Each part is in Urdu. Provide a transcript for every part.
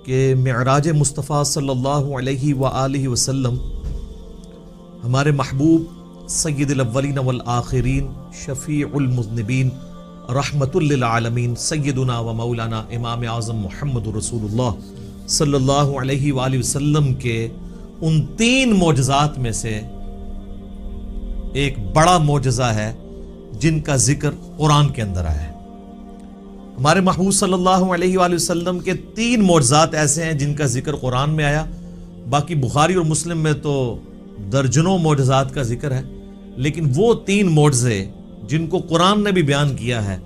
کہ معراج مصطفیٰ صلی اللہ علیہ وآلہ وسلم ہمارے محبوب سید الاولین والآخرین شفیع المذنبین رحمت للعالمین سیدنا و مولانا امام اعظم محمد رسول اللہ صلی اللہ علیہ وآلہ وسلم کے ان 3 معجزات میں سے ایک بڑا معجزہ ہے جن کا ذکر قرآن کے اندر آیا ہے۔ ہمارے محبوب صلی اللہ علیہ وآلہ وسلم کے 3 معجزات ایسے ہیں جن کا ذکر قرآن میں آیا، باقی بخاری اور مسلم میں تو درجنوں معجزات کا ذکر ہے، لیکن وہ 3 معجزے جن کو قرآن نے بھی بیان کیا ہے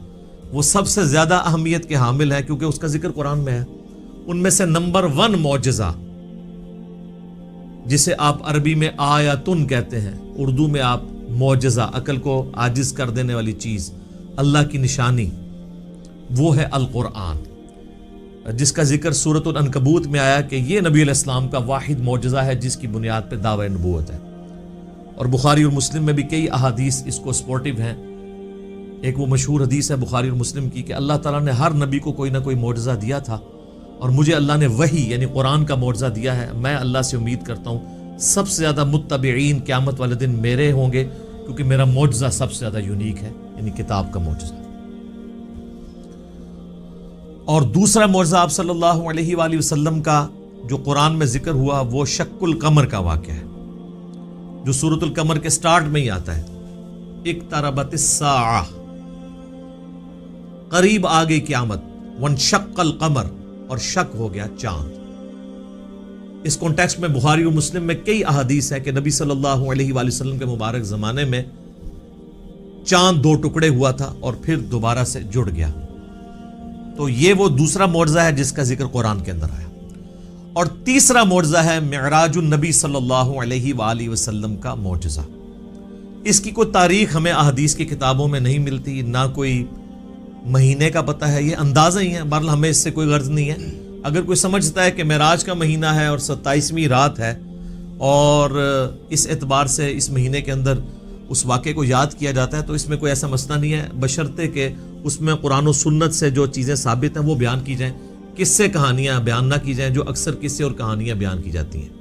وہ سب سے زیادہ اہمیت کے حامل ہیں کیونکہ اس کا ذکر قرآن میں ہے۔ ان میں سے نمبر 1 معجزہ جسے آپ عربی میں آیاتن کہتے ہیں، اردو میں آپ معجزہ، عقل کو عاجز کر دینے والی چیز، اللہ کی نشانی، وہ ہے القرآن، جس کا ذکر سورۃ العنکبوت میں آیا کہ یہ نبی علیہ السلام کا واحد معجزہ ہے جس کی بنیاد پہ دعوی نبوت ہے۔ اور بخاری اور مسلم میں بھی کئی احادیث اس کو سپورٹیو ہیں۔ ایک وہ مشہور حدیث ہے بخاری اور مسلم کی کہ اللہ تعالیٰ نے ہر نبی کو کوئی نہ کوئی معجزہ دیا تھا، اور مجھے اللہ نے وحی یعنی قرآن کا معجزہ دیا ہے۔ میں اللہ سے امید کرتا ہوں سب سے زیادہ متبعین قیامت والے دن میرے ہوں گے، کیونکہ میرا معجزہ سب سے زیادہ یونیک ہے، یعنی کتاب کا معجزہ۔ اور دوسرا معجزہ آپ صلی اللہ علیہ وآلہ وسلم کا جو قرآن میں ذکر ہوا وہ شق القمر کا واقعہ ہے، جو سورۃ القمر کے سٹارٹ میں ہی آتا ہے، اقتربت الساعہ، قریب آ گئی قیامت، وانشق القمر، اور شک ہو گیا چاند۔ اس کانٹیکسٹ میں بخاری اور مسلم میں کئی احادیث ہے کہ نبی صلی اللہ علیہ وآلہ وسلم کے مبارک زمانے میں چاند 2 ٹکڑے ہوا تھا اور پھر دوبارہ سے جڑ گیا۔ تو یہ وہ دوسرا معجزہ ہے جس کا ذکر قرآن کے اندر آیا۔ اور تیسرا معجزہ ہے معراج النبی صلی اللہ علیہ وآلہ وسلم کا معجزہ۔ اس کی کوئی تاریخ ہمیں احادیث کی کتابوں میں نہیں ملتی، نہ کوئی مہینے کا پتہ ہے، یہ اندازہ ہی ہے، بہرحال ہمیں اس سے کوئی غرض نہیں ہے۔ اگر کوئی سمجھتا ہے کہ معراج کا مہینہ ہے اور 27ویں رات ہے اور اس اعتبار سے اس مہینے کے اندر اس واقعے کو یاد کیا جاتا ہے تو اس میں کوئی ایسا مسئلہ نہیں ہے، بشرطے کہ اس میں قرآن و سنت سے جو چیزیں ثابت ہیں وہ بیان کی جائیں، قصے کہانیاں بیان نہ کی جائیں جو اکثر قصے اور کہانیاں بیان کی جاتی ہیں۔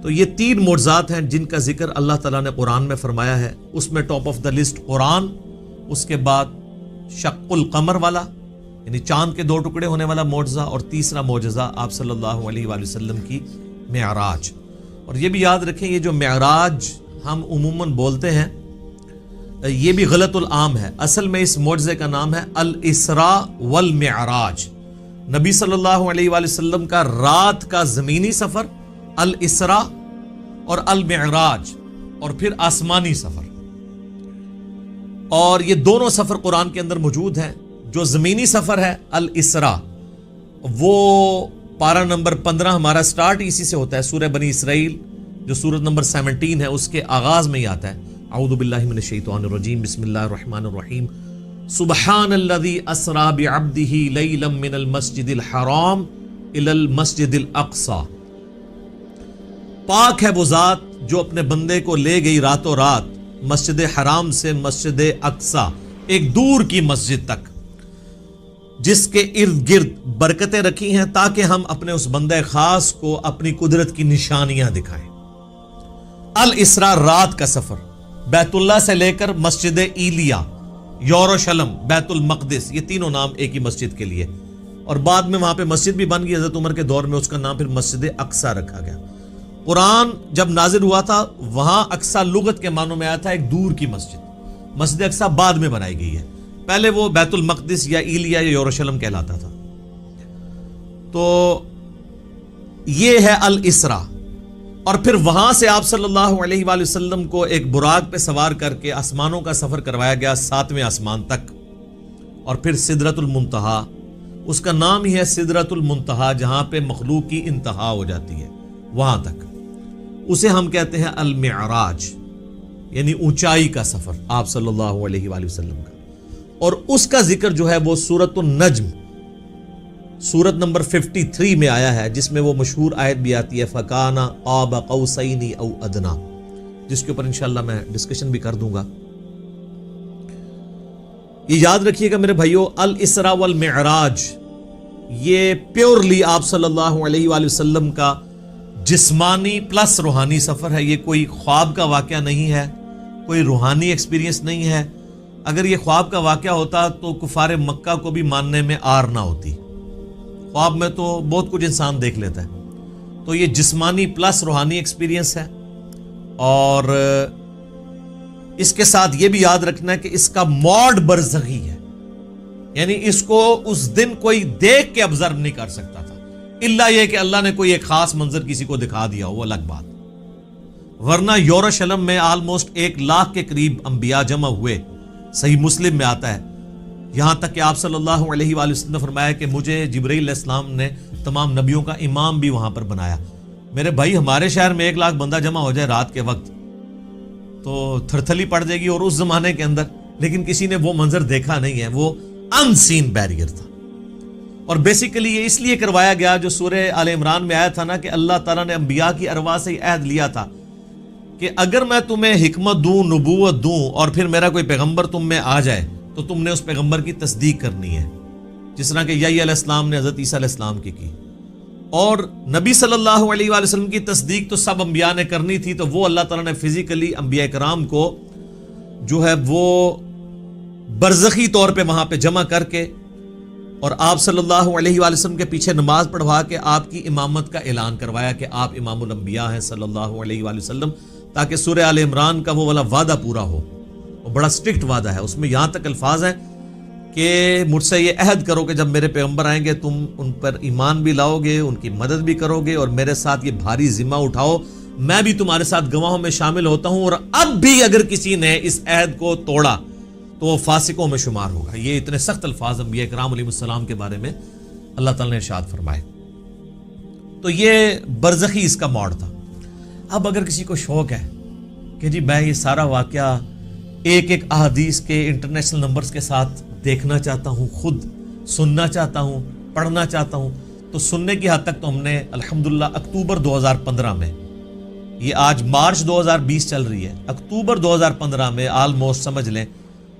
تو یہ 3 معجزات ہیں جن کا ذکر اللہ تعالیٰ نے قرآن میں فرمایا ہے۔ اس میں ٹاپ آف دا لسٹ قرآن، اس کے بعد شق القمر والا یعنی چاند کے 2 ٹکڑے ہونے والا معجزہ، اور تیسرا معجزہ آپ صلی اللہ علیہ وآلہ وسلم کی معراج۔ اور یہ بھی یاد رکھیں یہ جو معراج ہم عموماً بولتے ہیں یہ بھی غلط العام ہے، اصل میں اس معجزے کا نام ہے الاسراء والمعراج۔ نبی صلی اللہ علیہ وآلہ وسلم کا رات کا زمینی سفر الاسراء اور المعراج، اور پھر آسمانی سفر، اور یہ دونوں سفر قرآن کے اندر موجود ہیں۔ جو زمینی سفر ہے الاسراء وہ پارہ نمبر 15 ہمارا سٹارٹ اسی سے ہوتا ہے، سورہ بنی اسرائیل جو سورت نمبر 17 ہے اس کے آغاز میں ہی آتا ہے، اعوذ باللہ من الشیطان الرجیم، بسم اللہ الرحمن الرحیم، سبحان الذی اسری بعبدہ لیلا من المسجد الحرام الی المسجد الاقصی، پاک ہے وہ ذات جو اپنے بندے کو لے گئی راتوں رات مسجد حرام سے مسجد اقصی، ایک دور کی مسجد تک، جس کے ارد گرد برکتیں رکھی ہیں تاکہ ہم اپنے اس بندے خاص کو اپنی قدرت کی نشانیاں دکھائیں۔ الاسراء رات کا سفر، بیت اللہ سے لے کر مسجد ایلیا، یروشلم، بیت المقدس، یہ تینوں نام ایک ہی مسجد کے لیے، اور بعد میں وہاں پہ مسجد بھی بن گئی حضرت عمر کے دور میں، اس کا نام پھر مسجد اقصی رکھا گیا۔ قرآن جب نازل ہوا تھا وہاں اقصی لغت کے معنوں میں آیا تھا ایک دور کی مسجد، مسجد اقصی بعد میں بنائی گئی ہے، پہلے وہ بیت المقدس یا ایلیا یا یروشلم کہلاتا تھا۔ تو یہ ہے الاسراء، اور پھر وہاں سے آپ صلی اللہ علیہ وآلہ وسلم کو ایک براق پہ سوار کر کے آسمانوں کا سفر کروایا گیا 7ویں آسمان تک، اور پھر سدرۃ المنتہا، اس کا نام ہی ہے سدرۃ المنتہا، جہاں پہ مخلوق کی انتہا ہو جاتی ہے وہاں تک، اسے ہم کہتے ہیں المعراج، یعنی اونچائی کا سفر آپ صلی اللہ علیہ وآلہ وسلم کا۔ اور اس کا ذکر جو ہے وہ سورۃ النجم سورت نمبر 53 میں آیا ہے، جس میں وہ مشہور آیت بھی آتی ہے فَكَانَ قَابَ قَوْسَيْنِ أَوْ أَدْنَىٰ، جس کے اوپر انشاءاللہ میں ڈسکشن بھی کر دوں گا۔ یہ یاد رکھیے گا میرے بھائیو، الاسراء والمعراج یہ پیورلی آپ صلی اللہ علیہ وآلہ وسلم کا جسمانی پلس روحانی سفر ہے. یہ کوئی خواب کا واقعہ نہیں ہے, کوئی روحانی ایکسپیرینس نہیں ہے. اگر یہ خواب کا واقعہ ہوتا تو کفار مکہ کو بھی ماننے میں آر نہ ہوتی. خواب میں تو بہت کچھ انسان دیکھ لیتا ہے. تو یہ جسمانی پلس روحانی ایکسپیرینس ہے. اور اس کے ساتھ یہ بھی یاد رکھنا ہے کہ اس کا موڈ برزخی ہے, یعنی اس کو اس دن کوئی دیکھ کے آبزرو نہیں کر سکتا تھا, الا یہ کہ اللہ نے کوئی ایک خاص منظر کسی کو دکھا دیا, وہ الگ بات. ورنہ یورشلم میں آلموسٹ 100,000 کے قریب انبیاء جمع ہوئے. صحیح مسلم میں آتا ہے, یہاں تک کہ آپ صلی اللہ علیہ وآلہ وسلم نے فرمایا کہ مجھے جبرائیل علیہ السلام نے تمام نبیوں کا امام بھی وہاں پر بنایا. میرے بھائی, ہمارے شہر میں 100,000 بندہ جمع ہو جائے رات کے وقت تو تھرتھلی پڑ جائے گی, اور اس زمانے کے اندر. لیکن کسی نے وہ منظر دیکھا نہیں ہے, وہ ان سین بیریئر تھا. اور بیسیکلی یہ اس لیے کروایا گیا, جو سورہ آل عمران میں آیا تھا نا کہ اللہ تعالیٰ نے انبیاء کی ارواح سے عہد لیا تھا کہ اگر میں تمہیں حکمت دوں, نبوت دوں, اور پھر میرا کوئی پیغمبر تم میں آ جائے تو تم نے اس پیغمبر کی تصدیق کرنی ہے, جس طرح کہ یحییٰ علیہ السلام نے حضرت عیسیٰ علیہ السلام کی. اور نبی صلی اللہ علیہ وآلہ وسلم کی تصدیق تو سب انبیاء نے کرنی تھی, تو وہ اللہ تعالیٰ نے فزیکلی انبیاء کرام کو جو ہے وہ برزخی طور پہ وہاں پہ جمع کر کے اور آپ صلی اللہ علیہ وآلہ وسلم کے پیچھے نماز پڑھوا کے آپ کی امامت کا اعلان کروایا کہ آپ امام الانبیاء ہیں صلی اللہ علیہ وآلہ وسلم, تاکہ سورہ آل عمران کا وہ والا وعدہ پورا ہو. وہ بڑا سٹرکٹ وعدہ ہے, اس میں یہاں تک الفاظ ہیں کہ مجھ سے یہ عہد کرو کہ جب میرے پیغمبر آئیں گے تم ان پر ایمان بھی لاؤ گے, ان کی مدد بھی کرو گے, اور میرے ساتھ یہ بھاری ذمہ اٹھاؤ, میں بھی تمہارے ساتھ گواہوں میں شامل ہوتا ہوں, اور اب بھی اگر کسی نے اس عہد کو توڑا تو وہ فاسقوں میں شمار ہوگا. یہ اتنے سخت الفاظ انبیاء کرام علیہ السلام کے بارے میں اللہ تعالیٰ نے ارشاد فرمائے. تو یہ برزخی اس کا موڈ تھا. اب اگر کسی کو شوق ہے کہ جی میں یہ سارا واقعہ ایک ایک احادیث کے انٹرنیشنل نمبرز کے ساتھ دیکھنا چاہتا ہوں, خود سننا چاہتا ہوں, پڑھنا چاہتا ہوں, تو سننے کی حد تک تو ہم نے الحمدللہ اکتوبر 2015 میں, یہ آج مارچ 2020 چل رہی ہے, اکتوبر 2015 میں آلموسٹ سمجھ لیں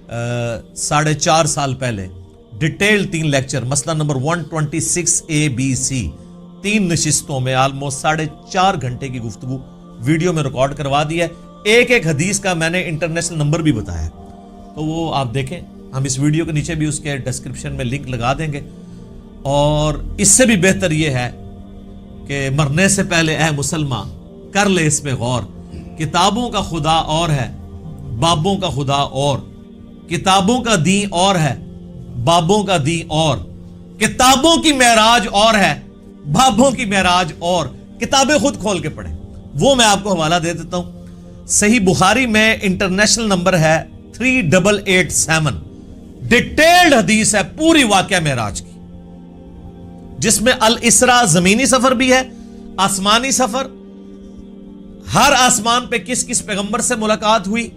4.5 سال پہلے ڈیٹیل 3 لیکچر, مسئلہ نمبر 126 ABC, 3 نشستوں میں آلموسٹ 4.5 گھنٹے کی گفتگو ویڈیو میں ریکارڈ کروا دی ہے. ایک ایک حدیث کا میں نے انٹرنیشنل نمبر بھی بتایا, تو وہ آپ دیکھیں, ہم اس ویڈیو کے نیچے بھی اس کے ڈسکرپشن میں لنک لگا دیں گے. اور اس سے بھی بہتر یہ ہے کہ مرنے سے پہلے اے مسلمان کر لے اس پہ غور, کتابوں کا خدا اور ہے, بابوں کا خدا اور, کتابوں کا دین اور ہے, بابوں کا دین اور, کتابوں کی معراج اور ہے, بابوں کی معراج اور. کتابیں خود کھول کے پڑھیں, وہ میں آپ کو حوالہ دے دیتا ہوں. صحیح بخاری میں انٹرنیشنل نمبر ہے 3887, ڈیٹیلڈ حدیث ہے پوری واقعہ معراج کی, جس میں الاسراء زمینی سفر بھی ہے, آسمانی سفر, ہر آسمان پہ کس کس پیغمبر سے ملاقات ہوئی,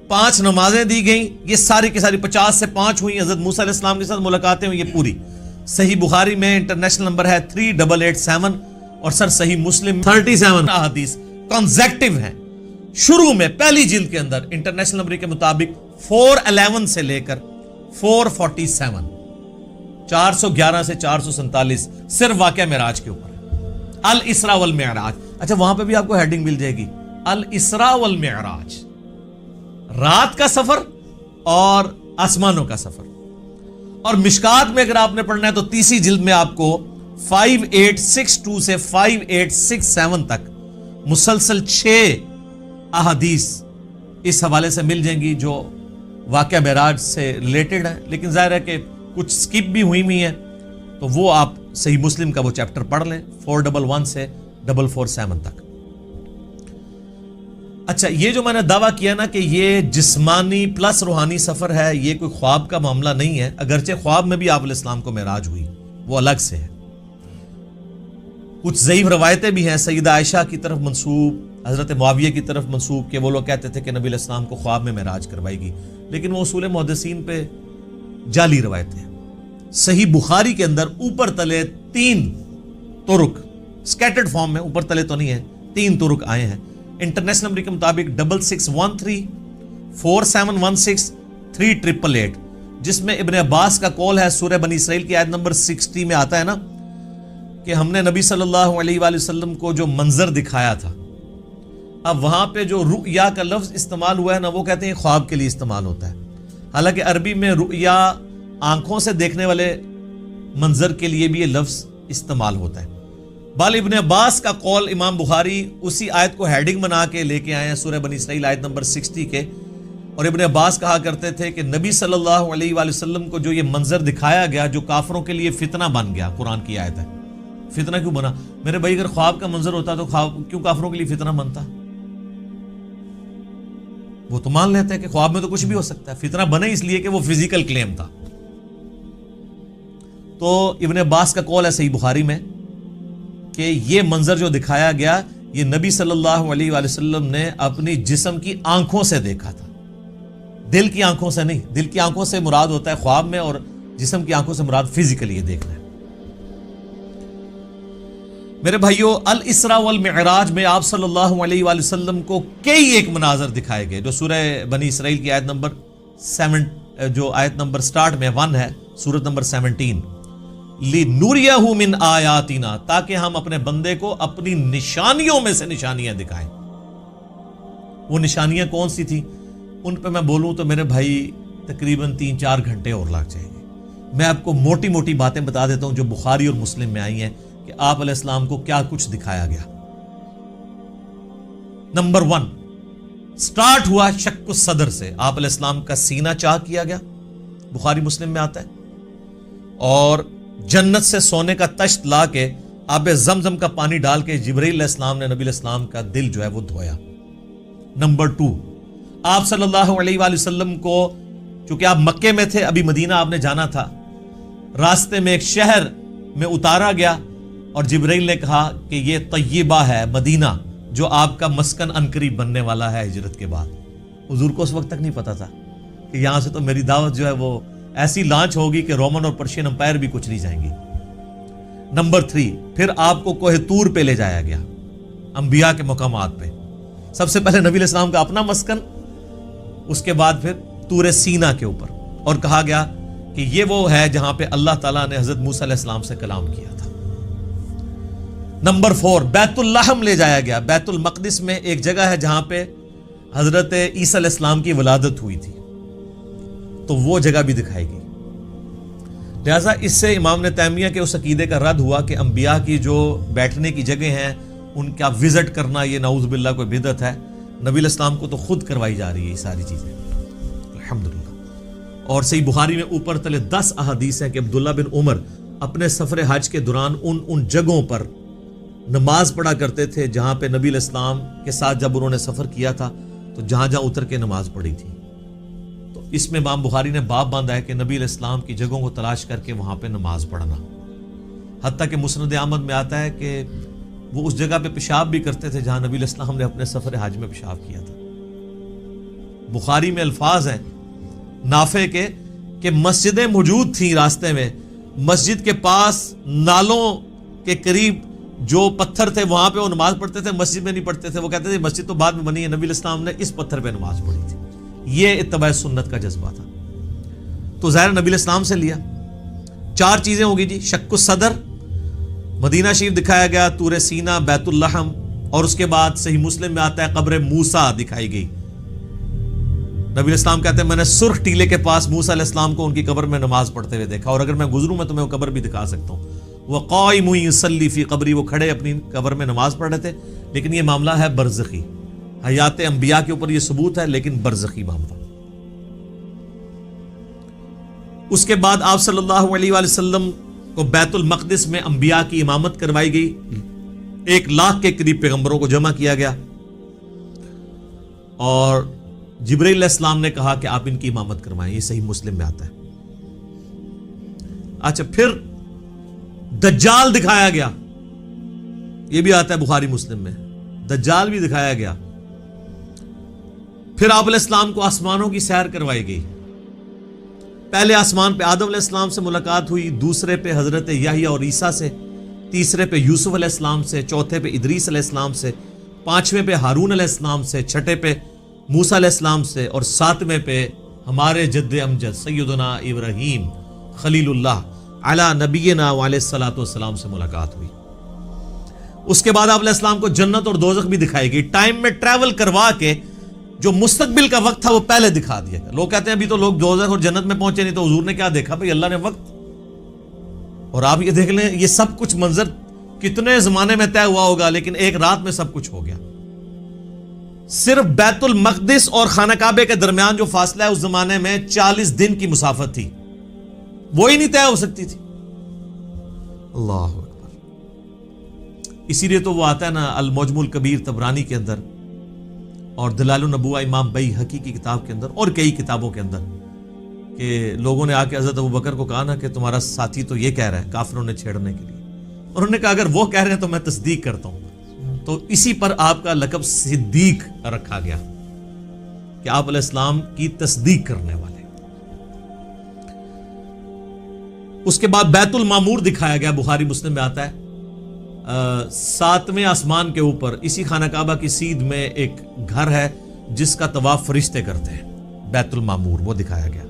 5 نمازیں دی گئیں, یہ ساری کی ساری 50 سے 5 ہوئی, حضرت موسیٰ علیہ السلام کے ساتھ ملاقاتیں ہوئی, یہ پوری صحیح بخاری میں انٹرنیشنل نمبر ہے 3887, اور سر صحیح مسلم 37 احادیث کنزیکٹیو ہیں. شروع میں پہلی جلد کے اندر انٹرنیشنل نمبر کے مطابق 411 سے لے کر 447, 411 سے 447 صرف واقعہ معراج کے اوپر, الاسراء والمعراج. اچھا, وہاں پہ بھی آپ کو ہیڈنگ مل جائے گی, الاسراء والمعراج, رات کا سفر اور آسمانوں کا سفر. اور مشکات میں اگر آپ نے پڑھنا ہے تو تیسری جلد میں آپ کو 5862 سے 5867 تک مسلسل 6 احادیث اس حوالے سے مل جائیں گی جو واقعہ معراج سے ریلیٹڈ ہیں. لیکن ظاہر ہے کہ کچھ سکپ بھی ہوئی ہیں, تو وہ آپ صحیح مسلم کا وہ چیپٹر پڑھ لیں 411 سے 447 تک. اچھا, یہ جو میں نے دعویٰ کیا نا کہ یہ جسمانی پلس روحانی سفر ہے, یہ کوئی خواب کا معاملہ نہیں ہے, اگرچہ خواب میں بھی آپ علیہ السلام کو معراج ہوئی, وہ الگ سے ہے. کچھ ضعیف روایتیں بھی ہیں سیدہ عائشہ کی طرف منسوب, حضرت معاویہ کی طرف منسوب, کہ وہ لوگ کہتے تھے کہ نبی علیہ السلام کو خواب میں معراج کروائی گی, لیکن وہ اصول محدثین پہ جعلی روایتیں ہیں. صحیح بخاری کے اندر اوپر تلے 3 طرق سکیٹرڈ فارم میں, اوپر تلے تو نہیں ہے, 3 طرق آئے ہیں. انٹرنیشنل نمبر کے مطابق 6613, 4716, 3888, جس میں ابن عباس کا قول ہے، سورہ بنی اسرائیل کی آیت نمبر 60 میں آتا ہے نا کہ ہم نے نبی صلی اللہ علیہ وآلہ وسلم کو جو منظر دکھایا تھا. اب وہاں پہ جو رؤیا کا لفظ استعمال ہوا ہے نا، وہ کہتے ہیں خواب کے لیے استعمال ہوتا ہے، حالانکہ عربی میں رؤیا آنکھوں سے دیکھنے والے منظر کے لیے بھی یہ لفظ استعمال ہوتا ہے. بال ابن عباس کا قول امام بخاری اسی آیت کو ہیڈنگ بنا کے لے کے آئے ہیں، سورہ بنی اسرائیل آیت نمبر 60 کے. اور ابن عباس کہا کرتے تھے کہ نبی صلی اللہ علیہ وآلہ وسلم کو جو یہ منظر دکھایا گیا، جو کافروں کے لیے فتنہ بن گیا. قرآن کی آیت ہے. فتنہ کیوں بنا؟ میرے بھائی اگر خواب کا منظر ہوتا تو خواب کیوں کافروں کے لیے فتنہ بنتا؟ وہ تو مان لیتے ہیں کہ خواب میں تو کچھ بھی ہو سکتا ہے، فتنہ بنے اس لیے کہ وہ فزیکل کلیم تھا. تو ابن عباس کا قول ہے صحیح بخاری میں کہ یہ منظر جو دکھایا گیا، یہ نبی صلی اللہ علیہ وآلہ وسلم نے اپنی جسم کی آنکھوں سے دیکھا تھا، دل کی آنکھوں سے نہیں. دل کی آنکھوں سے مراد ہوتا ہے خواب میں، اور جسم کی آنکھوں سے مراد فزیکلی یہ دیکھنا ہے. میرے بھائیو، الاسراء والمعراج میں آپ صلی اللہ علیہ وآلہ وسلم کو کئی ایک مناظر دکھائے گئے، جو سورہ بنی اسرائیل کی آیت نمبر 7 جو آیت نمبر سٹارٹ میں 1 ہے، سورت نمبر 17، لِنُرِيَهُ مِنْ آیاتنا، تاکہ ہم اپنے بندے کو اپنی نشانیوں میں سے نشانیاں دکھائیں. وہ نشانیاں کون سی تھی؟ ان پہ میں بولوں تو میرے بھائی تقریباً 3-4 گھنٹے اور لگ جائیں گے. میں آپ کو موٹی موٹی باتیں بتا دیتا ہوں جو بخاری اور مسلم میں آئی ہیں کہ آپ علیہ السلام کو کیا کچھ دکھایا گیا. نمبر 1 سٹارٹ ہوا شق الصدر سے. آپ علیہ السلام کا سینہ چاک کیا گیا، بخاری مسلم میں آتا ہے، اور جنت سے سونے کا تشت لا کے آب زمزم کا پانی ڈال کے جبرائیل علیہ السلام نے نبی علیہ السلام کا دل جو ہے وہ دھویا. نمبر 2 آپ صلی اللہ علیہ وآلہ وسلم کو، چونکہ آپ مکے میں تھے، ابھی مدینہ آپ نے جانا تھا، راستے میں ایک شہر میں اتارا گیا اور جبرائیل نے کہا کہ یہ طیبہ ہے، مدینہ، جو آپ کا مسکن عنقریب بننے والا ہے ہجرت کے بعد. حضور کو اس وقت تک نہیں پتا تھا کہ یہاں سے تو میری دعوت جو ہے وہ ایسی لانچ ہوگی کہ رومن اور پرشین امپائر بھی کچھ نہیں جائیں گی. نمبر 3 پھر آپ کو کوہ طور پہ لے جایا گیا، انبیاء کے مقامات پہ. سب سے پہلے نبی علیہ السلام کا اپنا مسکن، اس کے بعد پھر طور سینا کے اوپر، اور کہا گیا کہ یہ وہ ہے جہاں پہ اللہ تعالیٰ نے حضرت موسیٰ علیہ السلام سے کلام کیا تھا. نمبر 4 بیت اللحم لے جایا گیا. بیت المقدس میں ایک جگہ ہے جہاں پہ حضرت عیسیٰ علیہ السلام کی ولادت ہوئی تھی، تو وہ جگہ بھی دکھائی گئی. لہٰذا اس سے امام نے تیمیہ کے اس عقیدے کا رد ہوا کہ انبیاء کی جو بیٹھنے کی جگہ ہیں ان کا وزٹ کرنا یہ نعوذ باللہ کوئی بدعت ہے. نبی علیہ السلام کو تو خود کروائی جا رہی ہے یہ ساری چیزیں، الحمدللہ. اور صحیح بخاری میں اوپر تلے 10 احادیث ہیں کہ عبداللہ بن عمر اپنے سفر حج کے دوران ان جگہوں پر نماز پڑھا کرتے تھے جہاں پہ نبی علیہ السلام کے ساتھ جب انہوں نے سفر کیا تھا تو جہاں جہاں اتر کے نماز پڑھی تھی. تو اس میں امام بخاری نے باب باندھا ہے کہ نبی علیہ السلام کی جگہوں کو تلاش کر کے وہاں پہ نماز پڑھنا. حتیٰ کہ مسند احمد میں آتا ہے کہ وہ اس جگہ پہ پیشاب بھی کرتے تھے جہاں نبی علیہ السلام نے اپنے سفر حج میں پیشاب کیا تھا. بخاری میں الفاظ ہیں نافع کے کہ مسجدیں موجود تھیں راستے میں، مسجد کے پاس نالوں کے قریب جو پتھر تھے وہاں پہ وہ نماز پڑھتے تھے، مسجد میں نہیں پڑھتے تھے. وہ کہتے تھے مسجد تو بعد میں بنی ہے، نبی علیہ السلام نے اس پتھر پہ نماز پڑھی تھی. یہ اتباع سنت کا جذبہ تھا. تو ظاہر نبی علیہ السلام سے لیا. 4 چیزیں ہوگی جی، شق الصدر، مدینہ شریف دکھایا گیا، طور سینا، بیت اللحم، اور اس کے بعد صحیح مسلم میں آتا ہے قبر موسیٰ دکھائی گئی. نبی علیہ السلام کہتے ہیں میں نے سرخ ٹیلے کے پاس موسیٰ علیہ السلام کو ان کی قبر میں نماز پڑھتے ہوئے دیکھا، اور اگر میں گزروں میں تمہیں وہ قبر بھی دکھا سکتا ہوں. وہ قائم یصلی فی قبری، وہ کھڑے اپنی قبر میں نماز پڑھ رہے تھے. لیکن یہ معاملہ ہے برزخی، حیات انبیاء کے اوپر یہ ثبوت ہے لیکن برزخی معاملہ. اس کے بعد آپ صلی اللہ علیہ وآلہ وسلم کو بیت المقدس میں انبیاء کی امامت کروائی گئی. 1 لاکھ کے قریب پیغمبروں کو جمع کیا گیا، اور جبرائیل علیہ السلام نے کہا کہ آپ ان کی امامت کروائیں. یہ صحیح مسلم میں آتا ہے. اچھا، پھر دجال دکھایا گیا. یہ بھی آتا ہے بخاری مسلم میں، دجال بھی دکھایا گیا. پھر آپ علیہ السلام کو آسمانوں کی سیر کروائی گئی. پہلے آسمان پہ آدم علیہ السلام سے ملاقات ہوئی، دوسرے پہ حضرت یحییٰ اور عیسیٰ سے، تیسرے پہ یوسف علیہ السلام سے، چوتھے پہ ادریس علیہ السلام سے، 5ویں پہ ہارون علیہ السلام سے، 6 پہ موسیٰ علیہ السلام سے، اور 7ویں پہ ہمارے جد امجد سیدنا ابراہیم خلیل اللہ علی نبینا علیہ الصلوۃ والسلام سے ملاقات ہوئی. اس کے بعد آپ علیہ السلام کو جنت اور دوزخ بھی دکھائی گئی. ٹائم میں ٹریول کروا کے جو مستقبل کا وقت تھا وہ پہلے دکھا دیا گیا. لوگ کہتے ہیں ابھی تو لوگ دوزخ اور جنت میں پہنچے نہیں, تو حضور نے کیا دیکھا؟ بھئی اللہ نے وقت. اور آپ یہ دیکھ لیں یہ سب کچھ منظر کتنے زمانے میں طے ہوا ہوگا, لیکن ایک رات میں سب کچھ ہو گیا. صرف بیت المقدس اور خانہ کعبے کے درمیان جو فاصلہ ہے اس زمانے میں 40 دن کی مسافت تھی, وہی نہیں طے ہو سکتی تھی. اللہ اکبر. اسی لیے تو وہ آتا ہے نا المعجم الکبیر طبرانی کے اندر اور دلائل النبوہ امام بیہقی کی کتاب کے اندر اور کئی کتابوں کے اندر, کہ لوگوں نے آ کے حضرت ابوبکر کو کہا نا کہ تمہارا ساتھی تو یہ کہہ رہا ہے کافروں نے چھیڑنے کے لیے. انہوں نے کہا اگر وہ کہہ رہے ہیں تو میں تصدیق کرتا ہوں. تو اسی پر آپ کا لقب صدیق رکھا گیا کہ آپ علیہ السلام کی تصدیق کرنے والے. اس کے بعد بیت المعمور دکھایا گیا, بخاری مسلم میں آتا ہے 7ویں آسمان کے اوپر اسی خانہ کعبہ کی سیدھ میں ایک گھر ہے جس کا طواف فرشتے کرتے ہیں, بیت المعمور, وہ دکھایا گیا.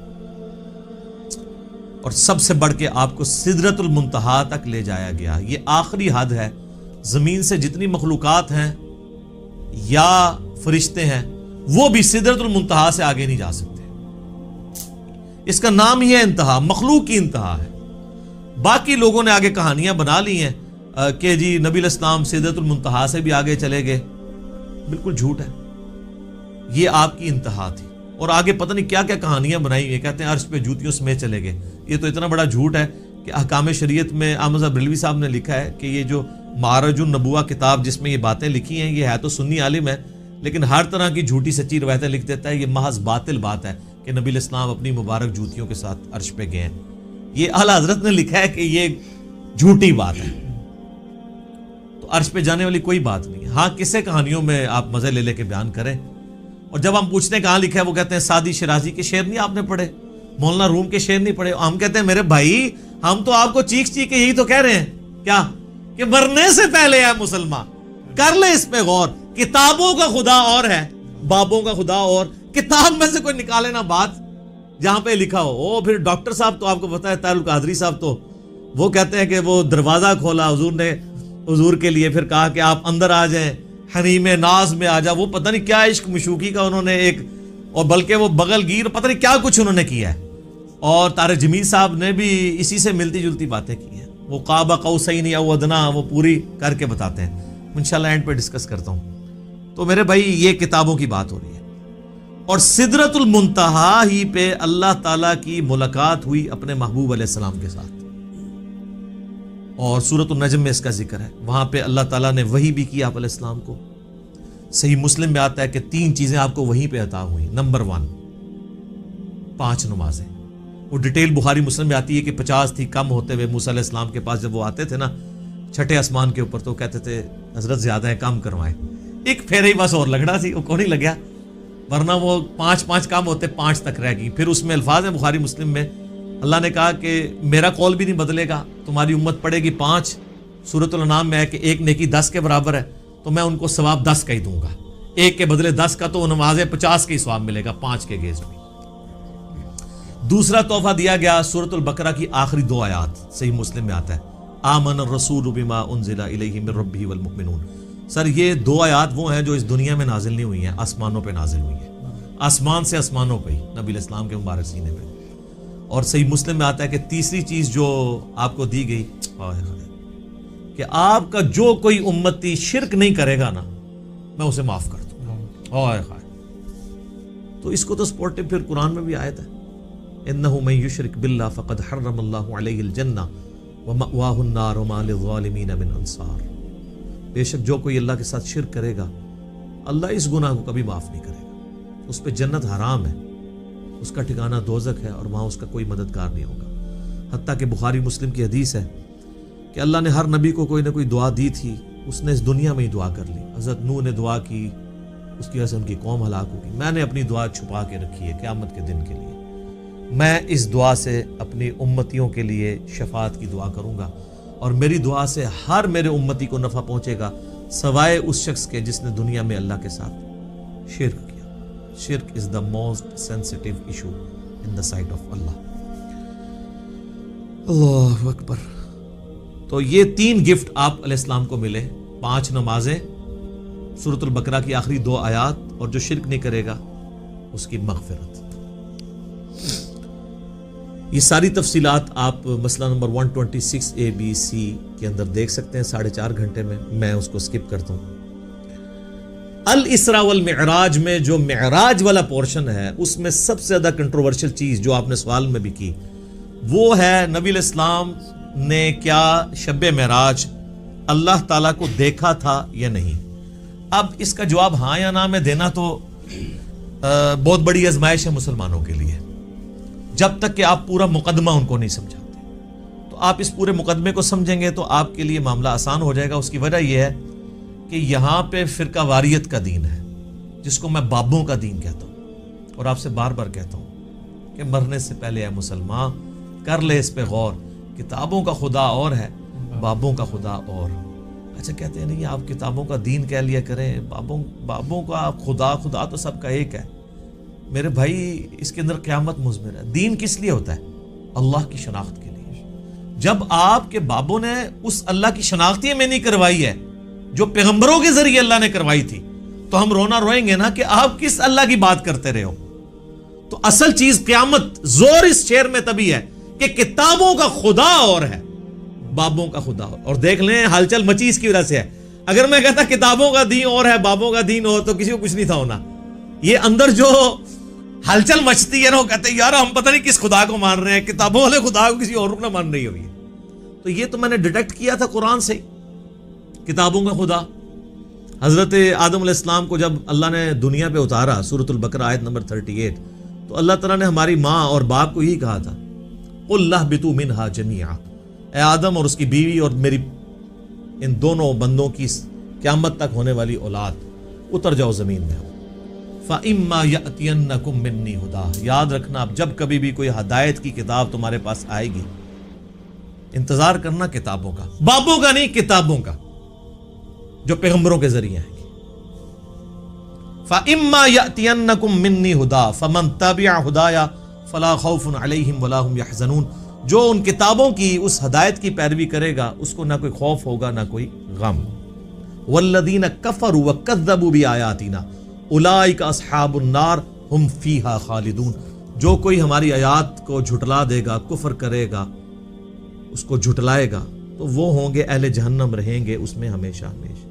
اور سب سے بڑھ کے آپ کو سدرۃ المنتہا تک لے جایا گیا. یہ آخری حد ہے, زمین سے جتنی مخلوقات ہیں یا فرشتے ہیں وہ بھی سدرۃ المنتہا سے آگے نہیں جا سکتے. اس کا نام ہی ہے انتہا, مخلوق کی انتہا ہے. باقی لوگوں نے آگے کہانیاں بنا لی ہیں کہ جی نبی علیہ السلام سدرۃ المنتہا سے بھی آگے چلے گئے. بالکل جھوٹ ہے, یہ آپ کی انتہا تھی. اور آگے پتہ نہیں کیا کیا کہانیاں بنائی ہوئی, کہتے ہیں عرش پہ جوتیوں سمیت چلے گئے. یہ تو اتنا بڑا جھوٹ ہے کہ احکام شریعت میں احمد صاحب بریلوی صاحب نے لکھا ہے کہ یہ جو معرج النبوہ کتاب جس میں یہ باتیں لکھی ہیں, یہ ہے تو سنی عالم ہے لیکن ہر طرح کی جھوٹی سچی روایتیں لکھ دیتا ہے. یہ محض باطل بات ہے کہ نبی علیہ السلام اپنی مبارک جوتیوں کے ساتھ عرش پہ گئے ہیں. یہ اعلیٰ حضرت نے لکھا ہے کہ یہ جھوٹی بات ہے, تو عرش پہ جانے والی کوئی بات نہیں. ہاں کسے کہانیوں میں آپ مزے لے لے کے بیان کریں. اور جب ہم پوچھتے ہیں کہاں لکھا ہے, وہ کہتے ہیں سعدی شیرازی کے شعر نہیں آپ نے پڑھے, مولانا روم کے شعر نہیں پڑھے. ہم کہتے ہیں میرے بھائی ہم تو آپ کو چیخ کے یہی تو کہہ رہے ہیں کیا کہ مرنے سے پہلے ہے مسلمان, کر لے اس پہ غور. کتابوں کا خدا اور ہے, بابوں کا خدا اور. کتاب میں سے کوئی نکالے نا بات جہاں پہ لکھا ہو. پھر ڈاکٹر صاحب تو آپ کو پتا ہے طاہر القادری صاحب تو وہ کہتے ہیں کہ وہ دروازہ کھولا حضور نے حضور کے لیے, پھر کہا کہ آپ اندر آ جائیں, حریم ناز میں آ جا. وہ پتہ نہیں کیا عشق مشوقی کا انہوں نے ایک, اور بلکہ وہ بغل گیر پتہ نہیں کیا کچھ انہوں نے کیا ہے. اور طارق جمیل صاحب نے بھی اسی سے ملتی جلتی باتیں کی ہیں. وہ قاب قوسین او ادنا وہ پوری کر کے بتاتے ہیں. انشاءاللہ اینڈ پہ ڈسکس کرتا ہوں. تو میرے بھائی یہ کتابوں کی بات ہو رہی ہے, اور سدرۃ المنتہا ہی پہ اللہ تعالیٰ کی ملاقات ہوئی اپنے محبوب علیہ السلام کے ساتھ. اور سورۃ النجم میں اس کا ذکر ہے, وہاں پہ اللہ تعالیٰ نے وحی بھی کی آپ علیہ السلام کو. صحیح مسلم میں آتا ہے کہ 3 چیزیں آپ کو وہیں پہ عطا ہوئی. نمبر 1 5 نمازیں. وہ ڈیٹیل بخاری مسلم میں آتی ہے کہ 50 تھی, کم ہوتے ہوئے موسیٰ علیہ السلام کے پاس جب وہ آتے تھے نا 6ٹھے آسمان کے اوپر, تو کہتے تھے حضرت زیادہ ہیں کم کروائیں. ایک پھیرے ہی بس اور لگڑا سی, وہ کون ہی لگیا, ورنہ وہ 5 کام ہوتے 5 تک رہ گئی. پھر اس میں الفاظ ہیں بخاری مسلم میں, اللہ نے کہا کہ میرا قول بھی نہیں بدلے گا, تمہاری امت پڑے گی 5. سورۃ الانعام میں ہے کہ ایک نیکی 10 کے برابر ہے, تو میں ان کو ثواب 10 کا ہی دوں گا. ایک کے بدلے 10 کا, تو نمازیں 50 کا ہی ثواب ملے گا 5 کے گیز میں. دوسرا تحفہ دیا گیا سورۃ البقرہ کی آخری 2 آیات. صحیح مسلم میں آتا ہے آمن الرسول بما انزل الیہ من ربہ والمؤمنون. سر یہ 2 آیات وہ ہیں جو اس دنیا میں نازل نہیں ہوئی ہیں, آسمانوں پہ نازل ہوئی ہیں. آسمان سے آسمانوں پہ ہی نبی علیہ السلام کے مبارک سینے پہ. اور صحیح مسلم میں آتا ہے کہ تیسری چیز جو آپ کو دی گئی کہ آپ کا جو کوئی امتی شرک نہیں کرے گا نا میں اسے معاف کر دوں. تو اس کو تو سپورٹو پھر قرآن میں بھی آیت ہے, انہ من یشرک باللہ فقد حرم اللہ علیہ الجنہ ومأواہ النار وما للظالمین من انصار. بے شک جو کوئی اللہ کے ساتھ شرک کرے گا اللہ اس گناہ کو کبھی معاف نہیں کرے گا, اس پہ جنت حرام ہے, اس کا ٹھکانہ دوزخ ہے, اور وہاں اس کا کوئی مددگار نہیں ہوگا. حتیٰ کہ بخاری مسلم کی حدیث ہے کہ اللہ نے ہر نبی کو کوئی نہ کوئی دعا دی تھی, اس نے اس دنیا میں ہی دعا کر لی. حضرت نوح نے دعا کی, اس کی وجہ سے ان کی قوم ہلاک ہوگی. میں نے اپنی دعا چھپا کے رکھی ہے قیامت کے دن کے لیے. میں اس دعا سے اپنی امتیوں کے لیے شفاعت کی دعا کروں گا, اور میری دعا سے ہر میرے امتی کو نفع پہنچے گا سوائے اس شخص کے جس نے دنیا میں اللہ کے ساتھ شرک کیا. شرک is the most sensitive issue in the sight of Allah. Allah اکبر. تو یہ 3 گفٹ آپ علیہ السلام کو ملے: 5 نمازیں، سورۃ البقرہ کی آخری 2 آیات، اور جو شرک نہیں کرے گا اس کی مغفرت. یہ ساری تفصیلات آپ مسئلہ نمبر 126 ABC کے اندر دیکھ سکتے ہیں 4.5 گھنٹے میں اس کو سکپ کرتا ہوں. الاسراء والمعراج میں جو معراج والا پورشن ہے اس میں سب سے زیادہ کنٹروورشل چیز جو آپ نے سوال میں بھی کی وہ ہے نبی علیہ السلام نے کیا شب معراج اللہ تعالیٰ کو دیکھا تھا یا نہیں. اب اس کا جواب ہاں یا نہ میں دینا تو بہت بڑی آزمائش ہے مسلمانوں کے لیے، جب تک کہ آپ پورا مقدمہ ان کو نہیں سمجھاتے. تو آپ اس پورے مقدمے کو سمجھیں گے تو آپ کے لیے معاملہ آسان ہو جائے گا. اس کی وجہ یہ ہے کہ یہاں پہ فرقہ واریت کا دین ہے، جس کو میں بابوں کا دین کہتا ہوں، اور آپ سے بار بار کہتا ہوں کہ مرنے سے پہلے اے مسلمان کر لے اس پہ غور. کتابوں کا خدا اور ہے، بابوں کا خدا اور. اچھا کہتے ہیں نہیں آپ کتابوں کا دین کہہ لیا کریں، بابوں کا خدا تو سب کا ایک ہے. میرے بھائی اس کے اندر قیامت مضمر ہے. دین کس لیے ہوتا ہے؟ اللہ کی شناخت کے لیے. جب آپ کے بابوں نے اس اللہ کی شناخت میں نہیں کروائی ہے جو پیغمبروں کے ذریعے اللہ نے کروائی تھی، تو ہم رونا روئیں گے نا کہ آپ کس اللہ کی بات کرتے رہے ہو. تو اصل چیز قیامت زور اس شعر میں تبھی ہے کہ کتابوں کا خدا اور ہے، بابوں کا خدا اور. اور دیکھ لیں ہلچل مچی اس کی وجہ سے ہے. اگر میں کہتا کتابوں کا دین اور ہے بابوں کا دین اور تو کسی کو کچھ نہیں تھا ہونا. یہ اندر جو ہلچل مچتی ہے نا وہ کہتے ہیں یار ہم پتہ نہیں کس خدا کو مان رہے ہیں، کتابوں والے خدا کو کسی اور کو نہ مان رہی ہوئی. تو یہ تو میں نے ڈیٹیکٹ کیا تھا قرآن سے. کتابوں کا خدا حضرت آدم علیہ السلام کو جب اللہ نے دنیا پہ اتارا، سورۃ البقرہ آیت نمبر 38، تو اللہ تعالیٰ نے ہماری ماں اور باپ کو یہی کہا تھا قُلْ اهْبِطُوا مِنْهَا جَمِيعًا، اے آدم اور اس کی بیوی اور میری ان دونوں بندوں کی قیامت تک ہونے والی اولاد اتر جاؤ زمین میں. فَإِمَّا يَأْتِيَنَّكُم مِّنِّي هُدًى، یاد رکھنا اب جب کبھی بھی کوئی ہدایت کی کتاب تمہارے پاس آئے گی، انتظار کرنا کتابوں کا، بابوں کا نہیں، کتابوں کا جو پیغمبروں کے ذریعے آئیں گی. فَإِمَّا يَأْتِيَنَّكُم مِّنِّي هُدًى فَمَن تَبِعَ هُدَايَ فَلَا خَوْفٌ عَلَيْهِمْ وَلَا هُمْ يَحْزَنُونَ، جو ان کتابوں کی اس ہدایت کی پیروی کرے گا اس کو نہ کوئی خوف ہوگا نہ کوئی غم. وَالَّذِينَ كَفَرُوا وَكَذَّبُوا بِآيَاتِنَا اولئک اصحاب النار ہم فیہا خالدون، جو کوئی ہماری آیات کو جھٹلا دے گا، کفر کرے گا، اس کو جھٹلائے گا، تو وہ ہوں گے اہل جہنم، رہیں گے اس میں ہمیشہ ہمیشہ.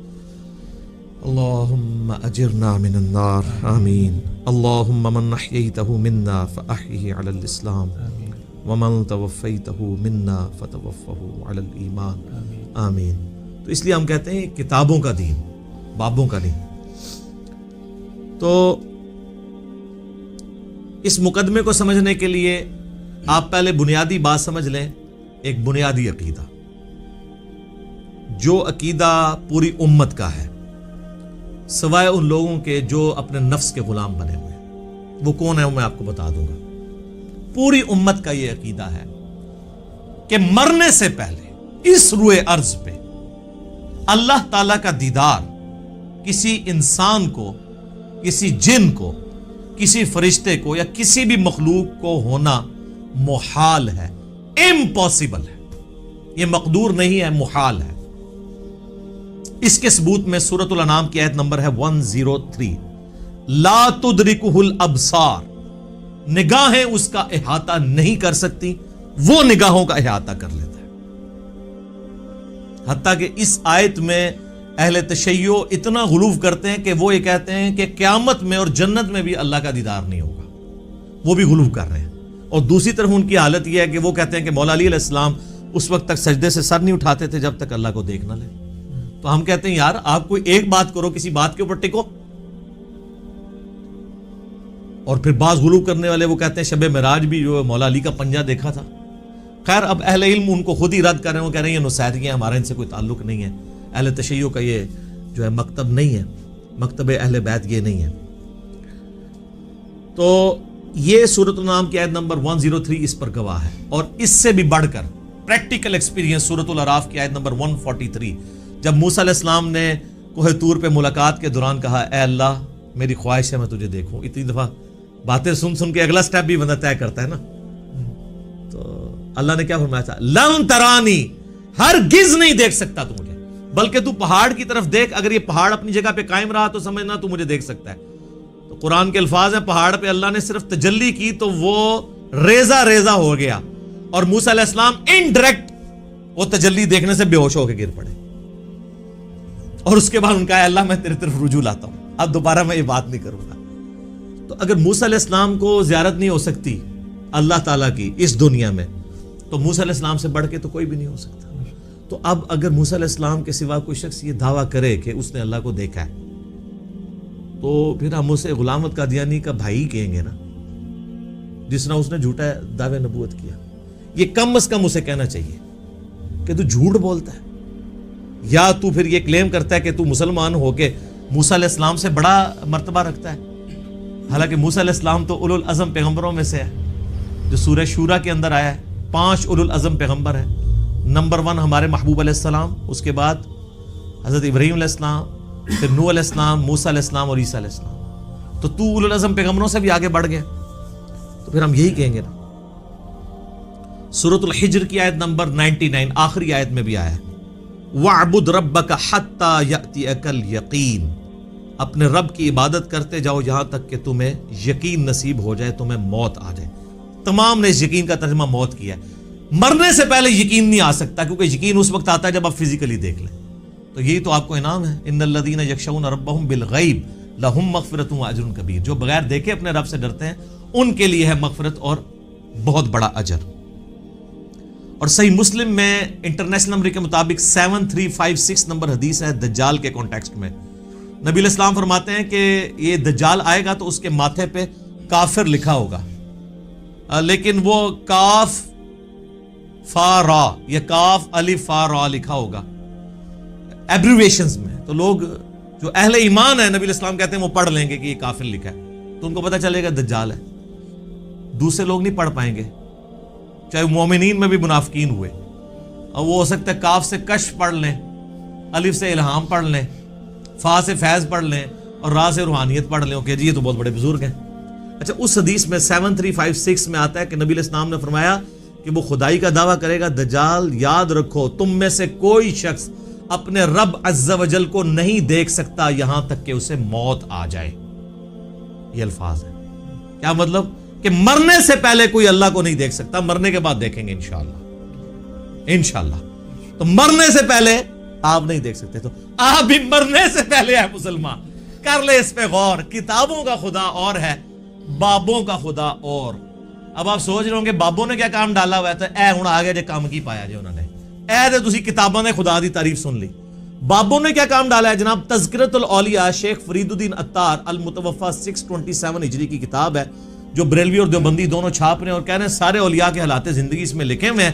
اللہم اجرنا من النار آمین. اللہم من احییتہ منا فاحیہ علی الاسلام ومن توفیتہ منا فتوفہ علی الایمان آمین. تو اس لیے ہم کہتے ہیں کتابوں کا دین، بابوں کا نہیں. تو اس مقدمے کو سمجھنے کے لیے آپ پہلے بنیادی بات سمجھ لیں، ایک بنیادی عقیدہ، جو عقیدہ پوری امت کا ہے سوائے ان لوگوں کے جو اپنے نفس کے غلام بنے ہوئے ہیں. وہ کون ہے وہ میں آپ کو بتا دوں گا. پوری امت کا یہ عقیدہ ہے کہ مرنے سے پہلے اس روئے ارض پہ اللہ تعالی کا دیدار کسی انسان کو، کسی جن کو، کسی فرشتے کو یا کسی بھی مخلوق کو ہونا محال ہے، امپاسبل ہے. یہ مقدور نہیں ہے، محال ہے. اس کے ثبوت میں سورۃ الانعام کی آیت نمبر ہے 103، لا تدرکہ الابصار، نگاہیں اس کا احاطہ نہیں کر سکتی، وہ نگاہوں کا احاطہ کر لیتا ہے. حتیٰ کہ اس آیت میں اہل تشیع اتنا غلو کرتے ہیں کہ وہ یہ کہتے ہیں کہ قیامت میں اور جنت میں بھی اللہ کا دیدار نہیں ہوگا. وہ بھی غلو کر رہے ہیں. اور دوسری طرف ان کی حالت یہ ہے کہ وہ کہتے ہیں کہ مولا علی علیہ السلام اس وقت تک سجدے سے سر نہیں اٹھاتے تھے جب تک اللہ کو دیکھ نہ لے. تو ہم کہتے ہیں یار آپ کوئی ایک بات کرو، کسی بات کے اوپر ٹکو. اور پھر بعض غلو کرنے والے وہ کہتے ہیں شب معراج بھی جو مولا علی کا پنجہ دیکھا تھا. خیر اب اہل علم ان کو خود ہی رد کر رہے ہیں، وہ کہہ رہے ہیں یہ نصیحتیاں، ہمارا ان سے کوئی تعلق نہیں ہے. اہل تشیع کا یہ جو ہے مکتب نہیں ہے، مکتب اہل بیت یہ نہیں ہے. تو یہ سورۃ الانعام کی آیت نمبر 103 اس پر گواہ ہے. اور اس سے بھی بڑھ کر پریکٹیکل ایکسپیرینس سورۃ الاعراف کی آیت نمبر 143، جب موسیٰ علیہ السلام نے کوہ طور پہ ملاقات کے دوران کہا اے اللہ میری خواہش ہے میں تجھے دیکھوں. اتنی دفعہ باتیں سن سن کے اگلا سٹیپ بھی بندہ طے کرتا ہے نا. تو اللہ نے کیا فرمایا تھا؟ لن ترانی، ہرگز نہیں دیکھ سکتا تو مجھے، بلکہ تو پہاڑ کی طرف دیکھ. اگر یہ پہاڑ اپنی جگہ پہ قائم رہا تو سمجھنا تو مجھے دیکھ سکتا ہے. تو قرآن کے الفاظ ہیں پہاڑ پہ اللہ نے صرف تجلی کی تو وہ ریزہ ریزہ ہو گیا، اور موسیٰ علیہ السلام انڈائریکٹ وہ تجلی دیکھنے سے بے ہوش ہو کے گر پڑے. اور اس کے بعد ان کا ہے اللہ میں تیرے طرف رجوع لاتا ہوں، اب دوبارہ میں یہ بات نہیں کروں گا. تو اگر موسیٰ علیہ السلام کو زیارت نہیں ہو سکتی اللہ تعالیٰ کی اس دنیا میں، تو موسیٰ علیہ السلام سے بڑھ کے تو کوئی بھی نہیں ہو سکتا. تو اب اگر موسیٰ علیہ السلام کے سوا کوئی شخص یہ دعویٰ کرے کہ اس نے اللہ کو دیکھا ہے، تو پھر ہم اسے غلام احمد قادیانی کا بھائی کہیں گے نا، جس طرح اس نے جھوٹا دعوے نبوت کیا. یہ کم از کم اسے کہنا چاہیے کہ تو جھوٹ بولتا ہے، یا تو پھر یہ کلیم کرتا ہے کہ تو مسلمان ہو کے موسیٰ علیہ السلام سے بڑا مرتبہ رکھتا ہے. حالانکہ موسیٰ علیہ السلام تو اولو العزم پیغمبروں میں سے ہے، جو سورہ شورا کے اندر آیا ہے. 5 اولو العزم پیغمبر ہیں. نمبر 1 ہمارے محبوب علیہ السلام، اس کے بعد حضرت ابراہیم علیہ السلام، پھر نوح علیہ السلام، موسیٰ علیہ السلام اور عیسیٰ علیہ السلام. تو اولو العزم پیغمبروں سے بھی آگے بڑھ گئے. تو پھر ہم یہی کہیں گے نا. سورۃ الحجر کی آیت نمبر 99 آخری آیت میں بھی آیا ہے وَاعْبُدْ رَبَّكَ حَتَّى يَأْتِيَكَ الْيَقِينُ، اپنے رب کی عبادت کرتے جاؤ یہاں تک کہ تمہیں یقین نصیب ہو جائے، تمہیں موت آ جائے. تمام نے اس یقین کا ترجمہ موت کیا ہے. مرنے سے پہلے یقین نہیں آ سکتا، کیونکہ یقین اس وقت آتا ہے جب آپ فزیکلی دیکھ لیں. تو یہی تو آپ کو انعام ہے. ان الذین یخشون ربهم بالغیب لہم مغفرۃ واجر کبیر، جو بغیر دیکھے اپنے رب سے ڈرتے ہیں ان کے لیے ہے مغفرت اور بہت بڑا اجر. اور صحیح مسلم میں انٹرنیشنل نمبر کے مطابق 7356 نمبر حدیث ہے دجال کے کانٹیکسٹ میں. نبی علیہ السلام فرماتے ہیں کہ یہ دجال آئے گا تو اس کے ماتھے پہ کافر لکھا ہوگا، لیکن وہ کاف فا را یا کاف الف فا را لکھا ہوگا ایبریویشنز میں. تو لوگ جو اہل ایمان ہیں نبی علیہ السلام کہتے ہیں وہ پڑھ لیں گے کہ یہ کافر لکھا ہے، تو ان کو پتہ چلے گا دجال ہے. دوسرے لوگ نہیں پڑھ پائیں گے، چاہے مومنین میں بھی منافقین ہوئے. اور وہ ہو سکتا ہے کاف سے کشف پڑھ لیں، الف سے الہام پڑھ لیں، فا سے فیض پڑھ لیں، اور را سے روحانیت پڑھ لیں. اوکے جی یہ تو بہت بڑے بزرگ ہیں. اچھا اس حدیث میں 7356 میں آتا ہے کہ نبی علیہ السلام نے فرمایا کہ وہ خدائی کا دعویٰ کرے گا دجال. یاد رکھو تم میں سے کوئی شخص اپنے رب عز و جل کو نہیں دیکھ سکتا یہاں تک کہ اسے موت آ جائے. یہ الفاظ ہیں. کیا مطلب؟ کہ مرنے سے پہلے کوئی اللہ کو نہیں دیکھ سکتا، مرنے کے بعد دیکھیں گے انشاءاللہ. تو مرنے سے پہلے آپ نہیں دیکھ سکتے. تو آپ بھی مرنے سے پہلے ہے مسلمان. کر لے اس پہ غور. کتابوں کا خدا اور ہے، بابوں کا خدا اور. اب آپ سوچ رہے ہوں کہ بابوں نے کیا کام ڈالا ہوا ہے، تو اے ہوں آگے جے کام کی پایا جے انہوں نے. اے دے تسی کتابوں نے خدا دی تعریف سن لی. بابوں نے کیا کام ڈالا ہے؟ جناب تذکرۃ الاولیاء شیخ فرید الدین عطار المتوفی 627 ہجری کی کتاب ہے، جو بریلوی اور دیوبندی دونوں چھاپ رہے ہیں اور کہہ رہے ہیں سارے اولیاء کے حالات زندگی اس میں لکھے ہوئے ہیں.